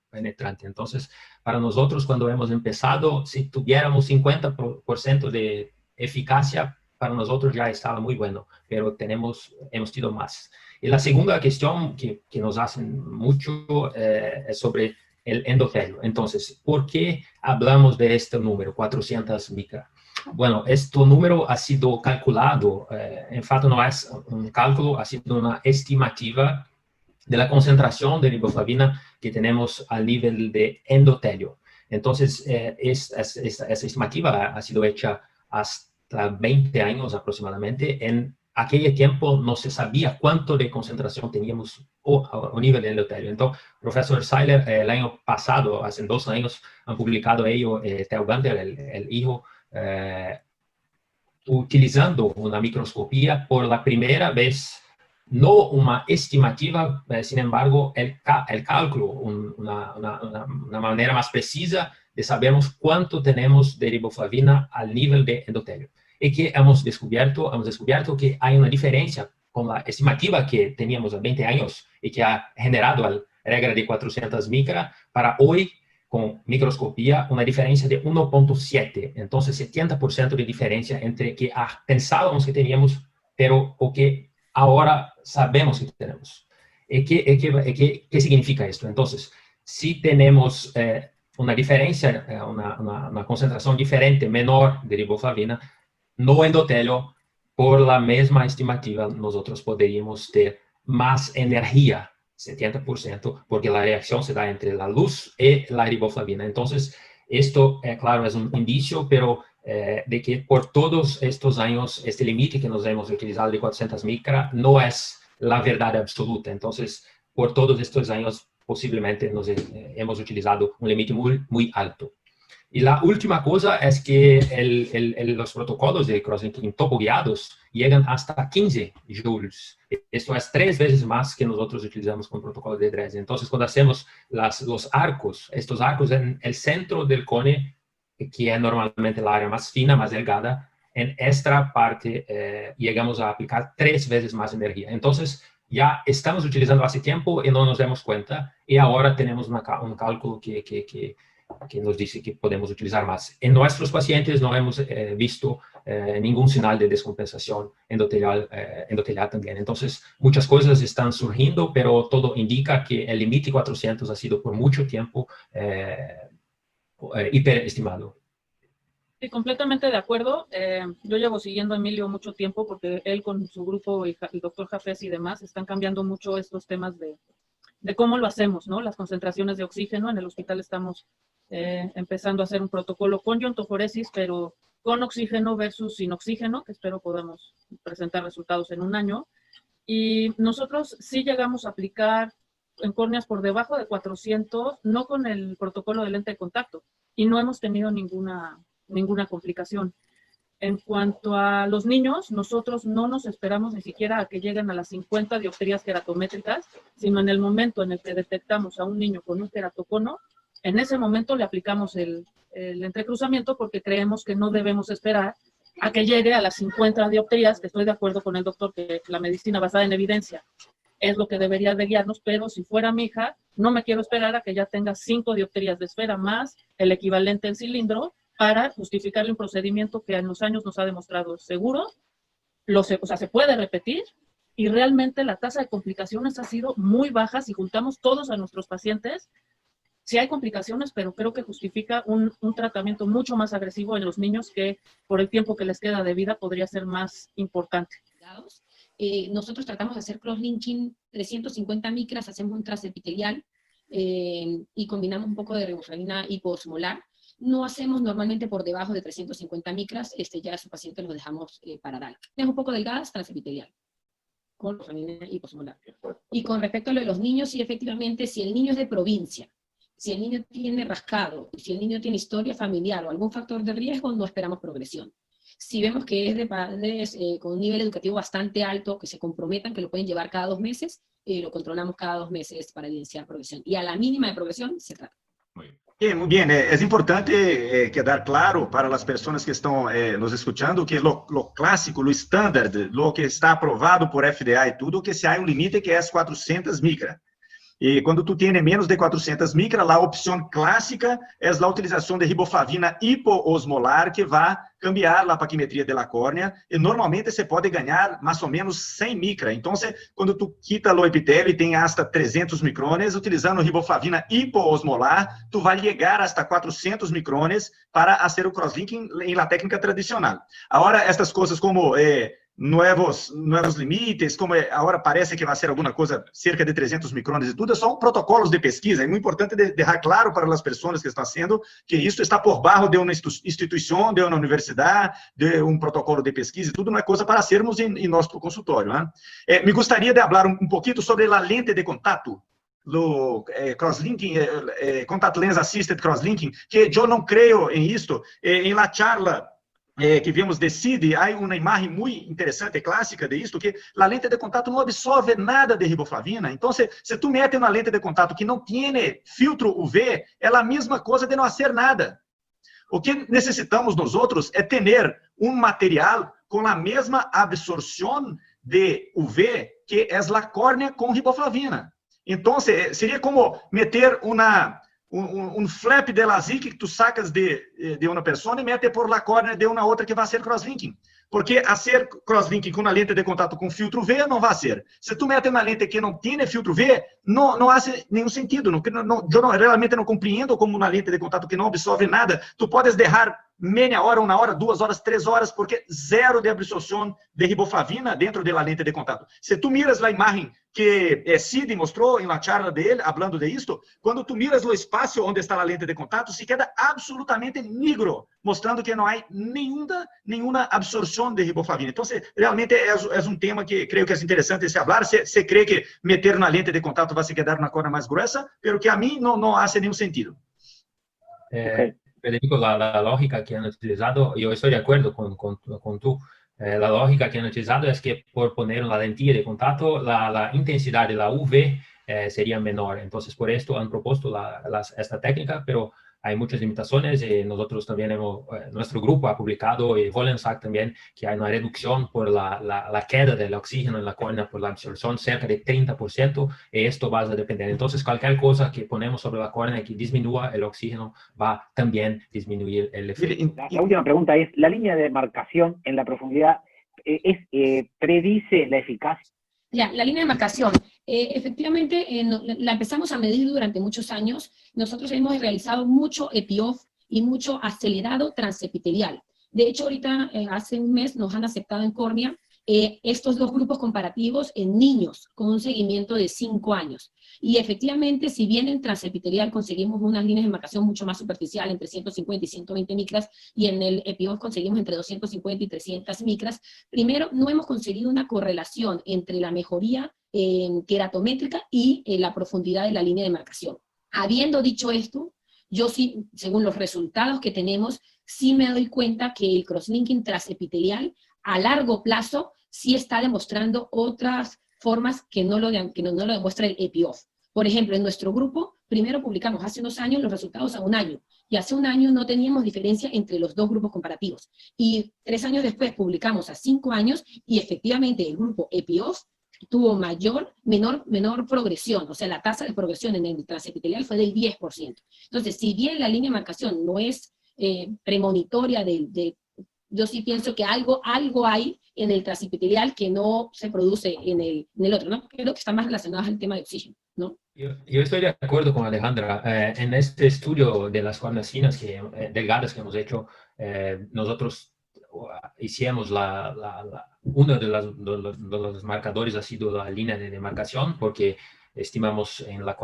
penetrante. Entonces, para nosotros, cuando hemos empezado, si tuviéramos 50% de eficacia, para nosotros ya estaba muy bueno, pero hemos tenido más. Y la segunda cuestión que nos hacen mucho es sobre el endotelio. Entonces, ¿por qué hablamos de este número, 400 micra? Bueno, este número ha sido calculado, en fato no es un cálculo, ha sido una estimativa de la concentración de riboflavina que tenemos al nivel de endotelio. Entonces, esa estimativa ha sido hecha hasta 20 años aproximadamente. En aquel tiempo no se sabía cuánto de concentración teníamos a nivel de endotelio. Entonces, profesor Seiler, el año pasado, hace 2 años, han publicado ello, Theo Gander, el hijo, utilizando una microscopía por la primera vez, no una estimativa, sin embargo, el cálculo, una manera más precisa de sabernos cuánto tenemos de riboflavina al nivel de endotelio. Y que hemos descubierto que hay una diferencia con la estimativa que teníamos a 20 años y que ha generado la regla de 400 micra para hoy, con microscopía, una diferencia de 1.7. Entonces, 70% de diferencia entre que pensábamos que teníamos, pero o que ahora sabemos que tenemos. ¿Qué significa esto? Entonces, si tenemos una diferencia, una concentración diferente, menor de riboflavina, no endotelio, por la misma estimativa, nosotros podríamos ter más energía, 70%, porque la reacción se da entre la luz y la riboflavina. Entonces, esto, claro, es un indicio, pero de que por todos estos años, este límite que nos hemos utilizado de 400 micra no es la verdad absoluta. Entonces, por todos estos años, posiblemente hemos utilizado un límite muy alto. Y la última cosa es que los protocolos de crosslinking topo guiados llegan hasta 15 joules. Esto es 3 veces más que nosotros utilizamos con el protocolo de Dresden. Entonces, cuando hacemos los arcos, estos arcos en el centro del cone, que es normalmente la área más fina, más delgada, en esta parte llegamos a aplicar 3 veces más energía. Entonces, ya estamos utilizando hace tiempo y no nos damos cuenta, y ahora tenemos un cálculo que nos dice que podemos utilizar más. En nuestros pacientes no hemos visto ningún señal de descompensación endotelial también. Entonces, muchas cosas están surgiendo, pero todo indica que el límite 400 ha sido por mucho tiempo hiperestimado. Sí, completamente de acuerdo. Yo llevo siguiendo a Emilio mucho tiempo porque él con su grupo y el doctor Jafés y demás están cambiando mucho estos temas de cómo lo hacemos, ¿no? Las concentraciones de oxígeno. En el hospital estamos empezando a hacer un protocolo con iontoforesis, pero con oxígeno versus sin oxígeno, que espero podamos presentar resultados en 1 año. Y nosotros sí llegamos a aplicar en córneas por debajo de 400, no con el protocolo de lente de contacto, y no hemos tenido ninguna complicación. En cuanto a los niños, nosotros no nos esperamos ni siquiera a que lleguen a las 50 dioptrías queratométricas, sino en el momento en el que detectamos a un niño con un queratocono, en ese momento le aplicamos el entrecruzamiento porque creemos que no debemos esperar a que llegue a las 50 dioptrías, que estoy de acuerdo con el doctor que la medicina basada en evidencia es lo que debería de guiarnos, pero si fuera mi hija, no me quiero esperar a que ya tenga 5 dioptrías de esfera más el equivalente en cilindro para justificarle un procedimiento que en los años nos ha demostrado seguro, o sea, se puede repetir, y realmente la tasa de complicaciones ha sido muy baja si juntamos todos a nuestros pacientes. Sí hay complicaciones, pero creo que justifica un tratamiento mucho más agresivo en los niños que por el tiempo que les queda de vida podría ser más importante. Nosotros tratamos de hacer cross-linking 350 micras, hacemos un transepitelial y combinamos un poco de riboflavina hiposmolar. No hacemos normalmente por debajo de 350 micras, ya a su paciente lo dejamos para dar. Es un poco delgadas, transepitelial, con riboflavina hiposmolar. Y con respecto a lo de los niños, sí, efectivamente, si el niño es de provincia, si el niño tiene rascado, si el niño tiene historia familiar o algún factor de riesgo, no esperamos progresión. Si vemos que es de padres con un nivel educativo bastante alto, que se comprometan, que lo pueden llevar cada 2 meses, lo controlamos cada 2 meses para evidenciar progresión. Y a la mínima de progresión se trata. Muy bien. Es importante quedar claro para las personas que están nos escuchando que lo clásico, lo estándar, lo que está aprobado por FDA y todo, que se hay un límite que es 400 micras. E quando tu tienes menos de 400 micras, a opção clássica é a utilização de riboflavina hipoosmolar, que vai cambiar a paquimetria da córnea, e normalmente você pode ganhar mais ou menos 100 micras. Então, quando tu quita o epitélio e tem hasta 300 micrones, utilizando riboflavina hipoosmolar, tu vai chegar hasta 400 micrones para fazer o crosslinking em la técnica tradicional. Agora, estas coisas como novos limites, como agora parece que vai ser alguma coisa cerca de 300 micrones e tudo, são protocolos de pesquisa. É muito importante deixar claro para as pessoas que estão sendo que isso está por baixo de uma instituição, de uma universidade, de um protocolo de pesquisa e tudo, não é coisa para sermos em nosso consultório. Me gostaria de falar um pouquinho sobre a lente de contato, do crosslinking, contact lens assisted crosslinking, que eu não creio em isto. Em la charla que vimos de CID, há uma imagem muito interessante, clássica de isto, que a lente de contato não absorve nada de riboflavina. Então, se tu mete uma lente de contato que não tem filtro UV, é a mesma coisa de não fazer nada. O que necessitamos nós outros é ter um material com a mesma absorção de UV que é a córnea com riboflavina. Então, seria como meter um flap de lazi que tu sacas de uma pessoa e mete por la córnea de uma outra que vai ser crosslinking. Porque fazer crosslinking com uma lente de contato com filtro V não vai ser. Se tu mete uma lente que não tem filtro V, não faz nenhum sentido. Eu realmente não compreendo como uma lente de contato que não absorve nada. Tu podes deixar meia hora, 1 hora, 2 horas, 3 horas, porque zero de absorção de riboflavina dentro da lente de contato. Se tu miras a imagem que Cid mostrou em la charla dele, falando de isto, quando tu miras o espaço onde está a lente de contato, se queda absolutamente negro, mostrando que não há nenhuma absorção de riboflavina. Então, realmente é um tema que creio que é interessante se falar. Se crê que meter na lente de contato vai se quedar na córnea mais gruesa, pero que a mim não faz nenhum sentido. Federico, la lógica que han utilizado, yo estoy de acuerdo con tú. La lógica que han utilizado es que por poner una lentilla de contacto, la intensidad de la UV sería menor. Entonces, por esto han propuesto esta técnica, pero hay muchas limitaciones y nosotros también nuestro grupo ha publicado, y Volensack también, que hay una reducción por la queda del oxígeno en la córnea por la absorción cerca de 30%, y esto va a depender. Entonces, cualquier cosa que ponemos sobre la córnea que disminuya el oxígeno va también a disminuir el efecto. La última pregunta es, ¿la línea de marcación en la profundidad predice la eficacia? Ya, la línea de marcación, efectivamente la empezamos a medir durante muchos años. Nosotros hemos realizado mucho EPIOF y mucho acelerado transepitelial. De hecho, ahorita, hace un mes, nos han aceptado en córnea estos 2 grupos comparativos en niños con un seguimiento de 5 años. Y efectivamente, si bien en transepitelial conseguimos unas líneas de marcación mucho más superficial, entre 150 y 120 micras, y en el EPIOF conseguimos entre 250 y 300 micras, primero, no hemos conseguido una correlación entre la mejoría queratométrica y la profundidad de la línea de marcación. Habiendo dicho esto, yo sí, según los resultados que tenemos, sí me doy cuenta que el crosslinking transepitelial a largo plazo sí está demostrando otras formas que no lo demuestra el EPIOF. Por ejemplo, en nuestro grupo, primero publicamos hace unos años los resultados a 1 año, y hace 1 año no teníamos diferencia entre los 2 grupos comparativos. Y 3 años después publicamos a 5 años, y efectivamente el grupo EPIOF tuvo menor progresión, o sea, la tasa de progresión en el transepitelial fue del 10%. Entonces, si bien la línea de marcación no es premonitoria yo sí pienso que algo hay en el transepitelial que no se produce en el otro, ¿no? Creo que está más relacionado al tema de oxígeno, ¿no? Yo estoy de acuerdo con Alejandra. En este estudio de las córneas finas delgadas que hemos hecho, nosotros hicimos uno de los marcadores ha sido la línea de demarcación, porque estimamos en las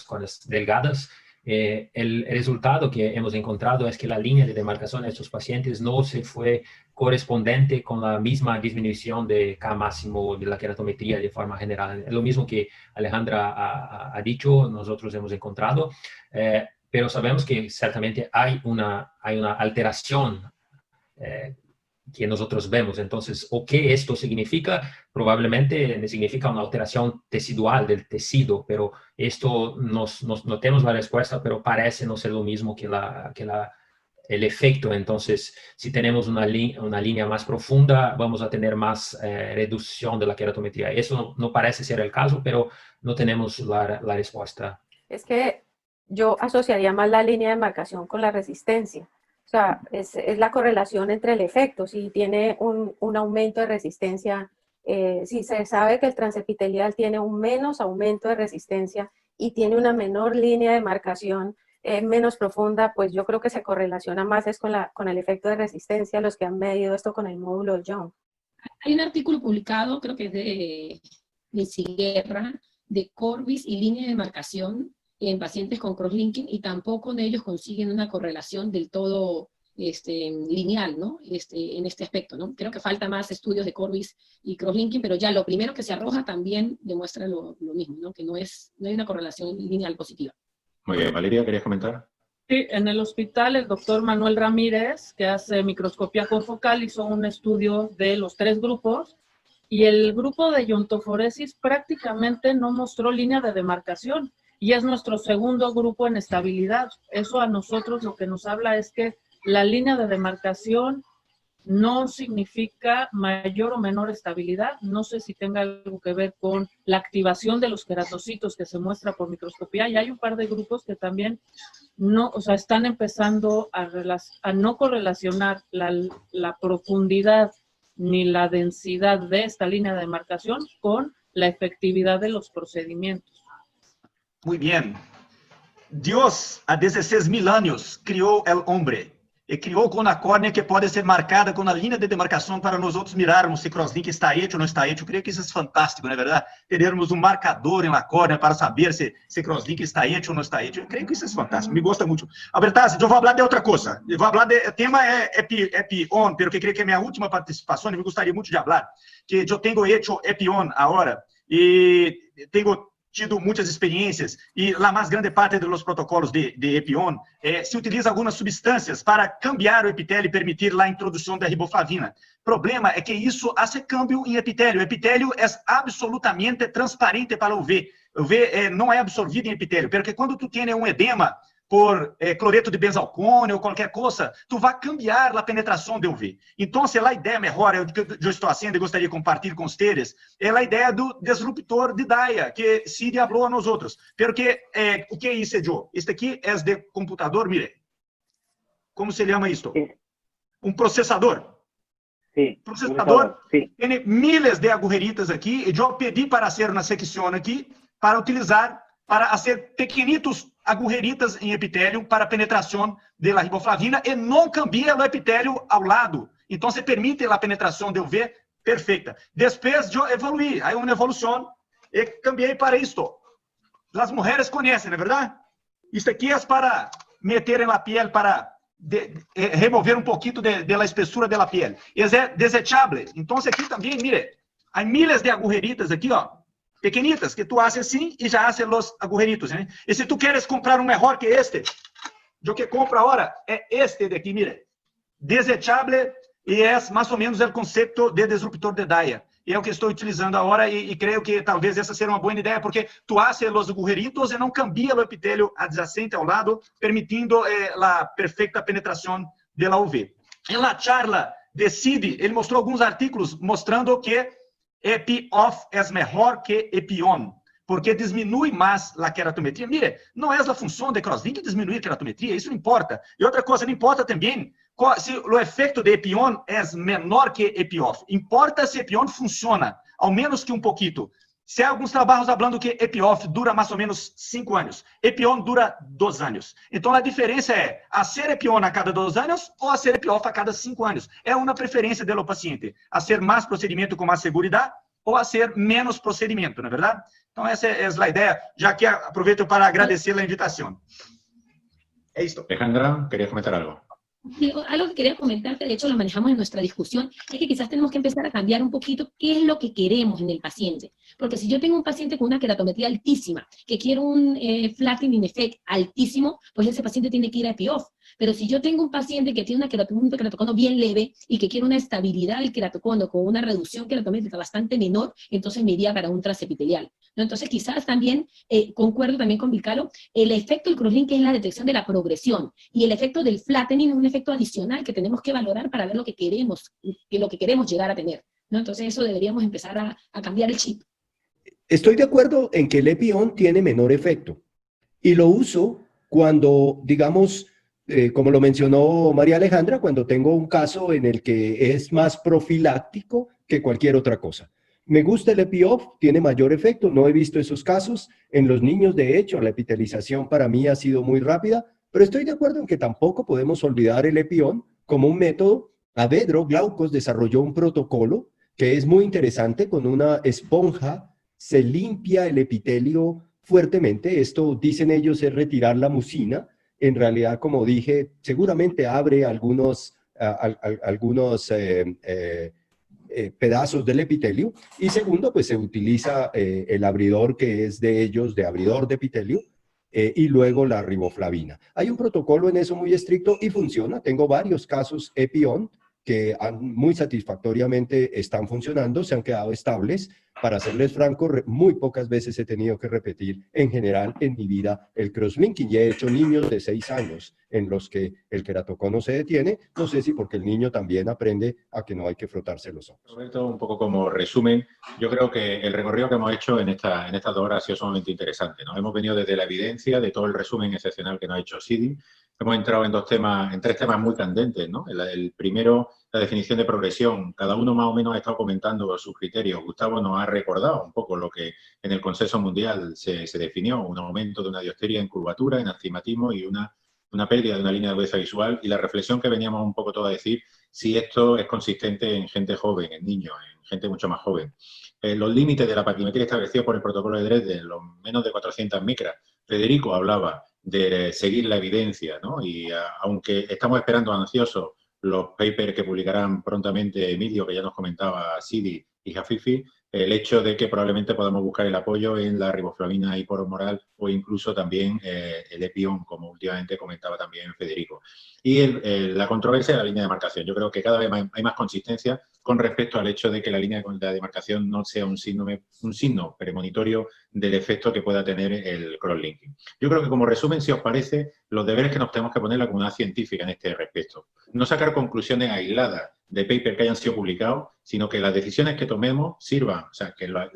córneas delgadas. El resultado que hemos encontrado es que la línea de demarcación de estos pacientes no se fue correspondiente con la misma disminución de K máximo de la queratometría de forma general. Es lo mismo que Alejandra ha dicho, nosotros hemos encontrado, pero sabemos que ciertamente hay una alteración que nosotros vemos. Entonces, ¿o qué esto significa? Probablemente significa una alteración tecidual del tejido, pero esto no tenemos la respuesta, pero parece no ser lo mismo que el efecto. Entonces, si tenemos una línea más profunda, vamos a tener más reducción de la queratometría. Eso no parece ser el caso, pero no tenemos la respuesta. Es que yo asociaría más la línea de marcación con la resistencia. O sea, es la correlación entre el efecto. Si tiene un aumento de resistencia, si se sabe que el transepitelial tiene un menos aumento de resistencia y tiene una menor línea de marcación menos profunda, pues yo creo que se correlaciona más con el efecto de resistencia, los que han medido esto con el módulo de Young. Hay un artículo publicado, creo que es de Siguerra, de Corbis y línea de marcación en pacientes con crosslinking, y tampoco de ellos consiguen una correlación del todo lineal, ¿no? En este aspecto, ¿no? Creo que falta más estudios de Corbis y crosslinking, pero ya lo primero que se arroja también demuestra lo mismo, ¿no? Que no hay una correlación lineal positiva. Muy bien, Valeria, ¿querías comentar? Sí, en el hospital el doctor Manuel Ramírez, que hace microscopía confocal, hizo un estudio de los 3 grupos, y el grupo de iontoforesis prácticamente no mostró línea de demarcación, y es nuestro segundo grupo en estabilidad. Eso a nosotros lo que nos habla es que la línea de demarcación no significa mayor o menor estabilidad. No sé si tenga algo que ver con la activación de los queratocitos que se muestra por microscopía, y hay un par de grupos que también están empezando a no correlacionar la profundidad ni la densidad de esta línea de demarcación con la efectividad de los procedimientos. Muy bien. Dios, há 16.000 anos, criou o homem. E criou com a córnea que pode ser marcada com a linha de demarcação para nós outros mirarmos se crosslink está hecho ou não está hecho. Eu creio que isso é fantástico, não é verdade? Termos marcador na córnea para saber se crosslink está hecho ou não está hecho. Eu creio que isso é fantástico, me gosta muito. Albertazzi, eu vou falar de outra coisa. Eu vou falar o tema é EpiOn, porque creio que é minha última participação e me gostaria muito de falar. Que eu tenho hecho EpiOn agora e tenho tido muitas experiências, e a mais grande parte dos protocolos de EpiOn se utiliza algumas substâncias para cambiar o epitélio e permitir a introdução da riboflavina. O problema é que isso hace câmbio em epitélio. O epitélio é absolutamente transparente para o UV. O UV não é absorvido em epitélio, porque quando tu tem um edema por cloreto de benzalcone ou qualquer coisa, tu vai cambiar a penetração do UV. Então, a ideia melhor, que eu estou fazendo e gostaria de compartilhar com vocês, é a ideia do disruptor de Daya, que Cid falou a nós outros. Porque, o que é isso, Joe? Este aqui é de computador, mire. Como se chama isto? Um processador. Sí, processador sí. Tem miles de agujeritas aqui, e eu pedi para fazer uma secção aqui, para utilizar, para fazer pequenitos agujeritas em epitélio para penetração da riboflavina e não cambia o epitélio ao lado. Então, se permite a penetração do UV perfeita. Depois, eu evoluí, aí uma evolução, e cambiei para isto. As mulheres conhecem, não é verdade? Isso aqui é para meter na pele, para remover um pouquinho da espessura da pele. É desechável. Então, aqui também, mire, há miles de agujeritas aqui, ó, pequenitas, que tu haces assim e já haces os agujeritos, né? E se tu queres comprar um melhor que este, o que compro agora é este daqui, mire, desechável, e é mais ou menos o conceito de disruptor de Daya. E é o que estou utilizando agora, e creio que talvez essa seja uma boa ideia, porque tu haces os agujeritos e não cambia o epitélio adjacente ao lado, permitindo a perfeita penetração da UV. Em la charla de Cid, ele mostrou alguns artigos mostrando que EpiOff é melhor que EpiOn, porque diminui mais a queratometria. Mire, não é a função de crosslink diminuir a queratometria, isso não importa. E outra coisa, não importa também se o efeito de EPI-ON é menor que EPI-OFF. Importa se EPI-ON funciona, ao menos que um pouquinho. Se há alguns trabalhos falando que EPI-OFF dura mais ou menos 5 anos, EPI-ON dura 2 anos. Então, a diferença é hacer EPI-ON a cada 2 anos ou hacer EPI-OFF a cada 5 anos. É uma preferência do paciente. Hacer mais procedimento com mais segurança ou hacer menos procedimento, não é verdade? Então, essa é a ideia, já que aproveito para agradecer a invitação. É isso. Alejandra, ¿querías comentar algo? Algo que quería comentarte, de hecho lo manejamos en nuestra discusión, es que quizás tenemos que empezar a cambiar un poquito qué es lo que queremos en el paciente. Porque si yo tengo un paciente con una queratometría altísima, que quiere un flattening effect altísimo, pues ese paciente tiene que ir a EPI-OFF. Pero si yo tengo un paciente que tiene un queratocono bien leve y que quiere una estabilidad del queratocono con una reducción queratométrica bastante menor, entonces me iría para un transepitelial, ¿no? Entonces quizás también, concuerdo también con Vilcalo, el efecto del crosslink es la detección de la progresión y el efecto del flattening es un efecto adicional que tenemos que valorar para ver lo que queremos llegar a tener, ¿no? Entonces eso deberíamos empezar a cambiar el chip. Estoy de acuerdo en que el EPI-ON tiene menor efecto y lo uso cuando, digamos, como lo mencionó María Alejandra, cuando tengo un caso en el que es más profiláctico que cualquier otra cosa. Me gusta el EPI-OFF, tiene mayor efecto, no he visto esos casos. En los niños, de hecho, la epitelización para mí ha sido muy rápida, pero estoy de acuerdo en que tampoco podemos olvidar el EPI-ON como un método. Avedro Glaukos desarrolló un protocolo que es muy interesante. Con una esponja se limpia el epitelio fuertemente. Esto, dicen ellos, es retirar la mucina. En realidad, como dije, seguramente abre algunos pedazos del epitelio. Y segundo, pues se utiliza el abridor que es de ellos, de abridor de epitelio, y luego la riboflavina. Hay un protocolo en eso muy estricto y funciona. Tengo varios casos EPI-ON que muy satisfactoriamente están funcionando, se han quedado estables. Para serles franco, muy pocas veces he tenido que repetir en general en mi vida el crosslinking. Y he hecho niños de 6 años en los que el queratocono se detiene. No sé si porque el niño también aprende a que no hay que frotarse los ojos. Roberto, un poco como resumen, yo creo que el recorrido que hemos hecho en estas 2 horas ha sido sumamente interesante, ¿no? Hemos venido desde la evidencia de todo el resumen excepcional que nos ha hecho Sidi. Hemos entrado en 3 temas muy candentes, ¿no? El primero, la definición de progresión. Cada uno más o menos ha estado comentando sus criterios. Gustavo nos ha recordado un poco lo que en el consenso mundial se definió, un aumento de una diopteria en curvatura, en astigmatismo y una pérdida de una línea de agudeza visual. Y la reflexión que veníamos un poco todos a decir, si esto es consistente en gente joven, en niños, en gente mucho más joven. Los límites de la paquimetría establecidos por el protocolo de Dresden, los menos de 400 micras. Federico hablaba de seguir la evidencia, ¿no? Y aunque estamos esperando ansiosos los papers que publicarán prontamente Emilio, que ya nos comentaba Sidi y Jafifi, el hecho de que probablemente podamos buscar el apoyo en la riboflavina hiporomoral o incluso también el EPI-ON, como últimamente comentaba también Federico. Y la controversia de la línea de demarcación. Yo creo que cada vez hay más consistencia con respecto al hecho de que la línea de demarcación no sea un signo premonitorio del efecto que pueda tener el crosslinking. Yo creo que como resumen, si os parece, los deberes que nos tenemos que poner la comunidad científica en este respecto. No sacar conclusiones aisladas de papers que hayan sido publicados, sino que las decisiones que tomemos sirvan, o sea, que la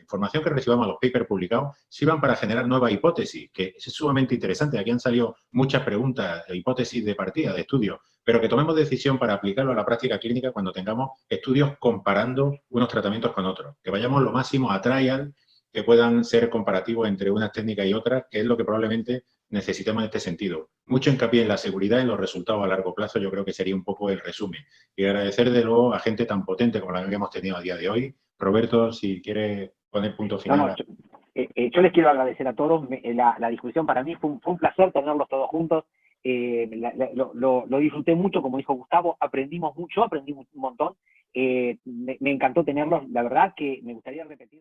información que recibamos a los papers publicados sirvan para generar nuevas hipótesis, que es sumamente interesante. Aquí han salido muchas preguntas, hipótesis de partida, de estudios, pero que tomemos decisión para aplicarlo a la práctica clínica cuando tengamos estudios comparando unos tratamientos con otros. Que vayamos lo máximo a trial, que puedan ser comparativos entre unas técnicas y otras, que es lo que probablemente necesitemos en este sentido. Mucho hincapié en la seguridad y en los resultados a largo plazo, yo creo que sería un poco el resumen. Y agradecer de nuevo a gente tan potente como la que hemos tenido a día de hoy. Roberto, si quiere poner punto final. Yo les quiero agradecer a todos. La discusión para mí fue un placer tenerlos todos juntos. Lo disfruté mucho, como dijo Gustavo. Aprendimos mucho, aprendí un montón. Me encantó tenerlos. La verdad que me gustaría repetir.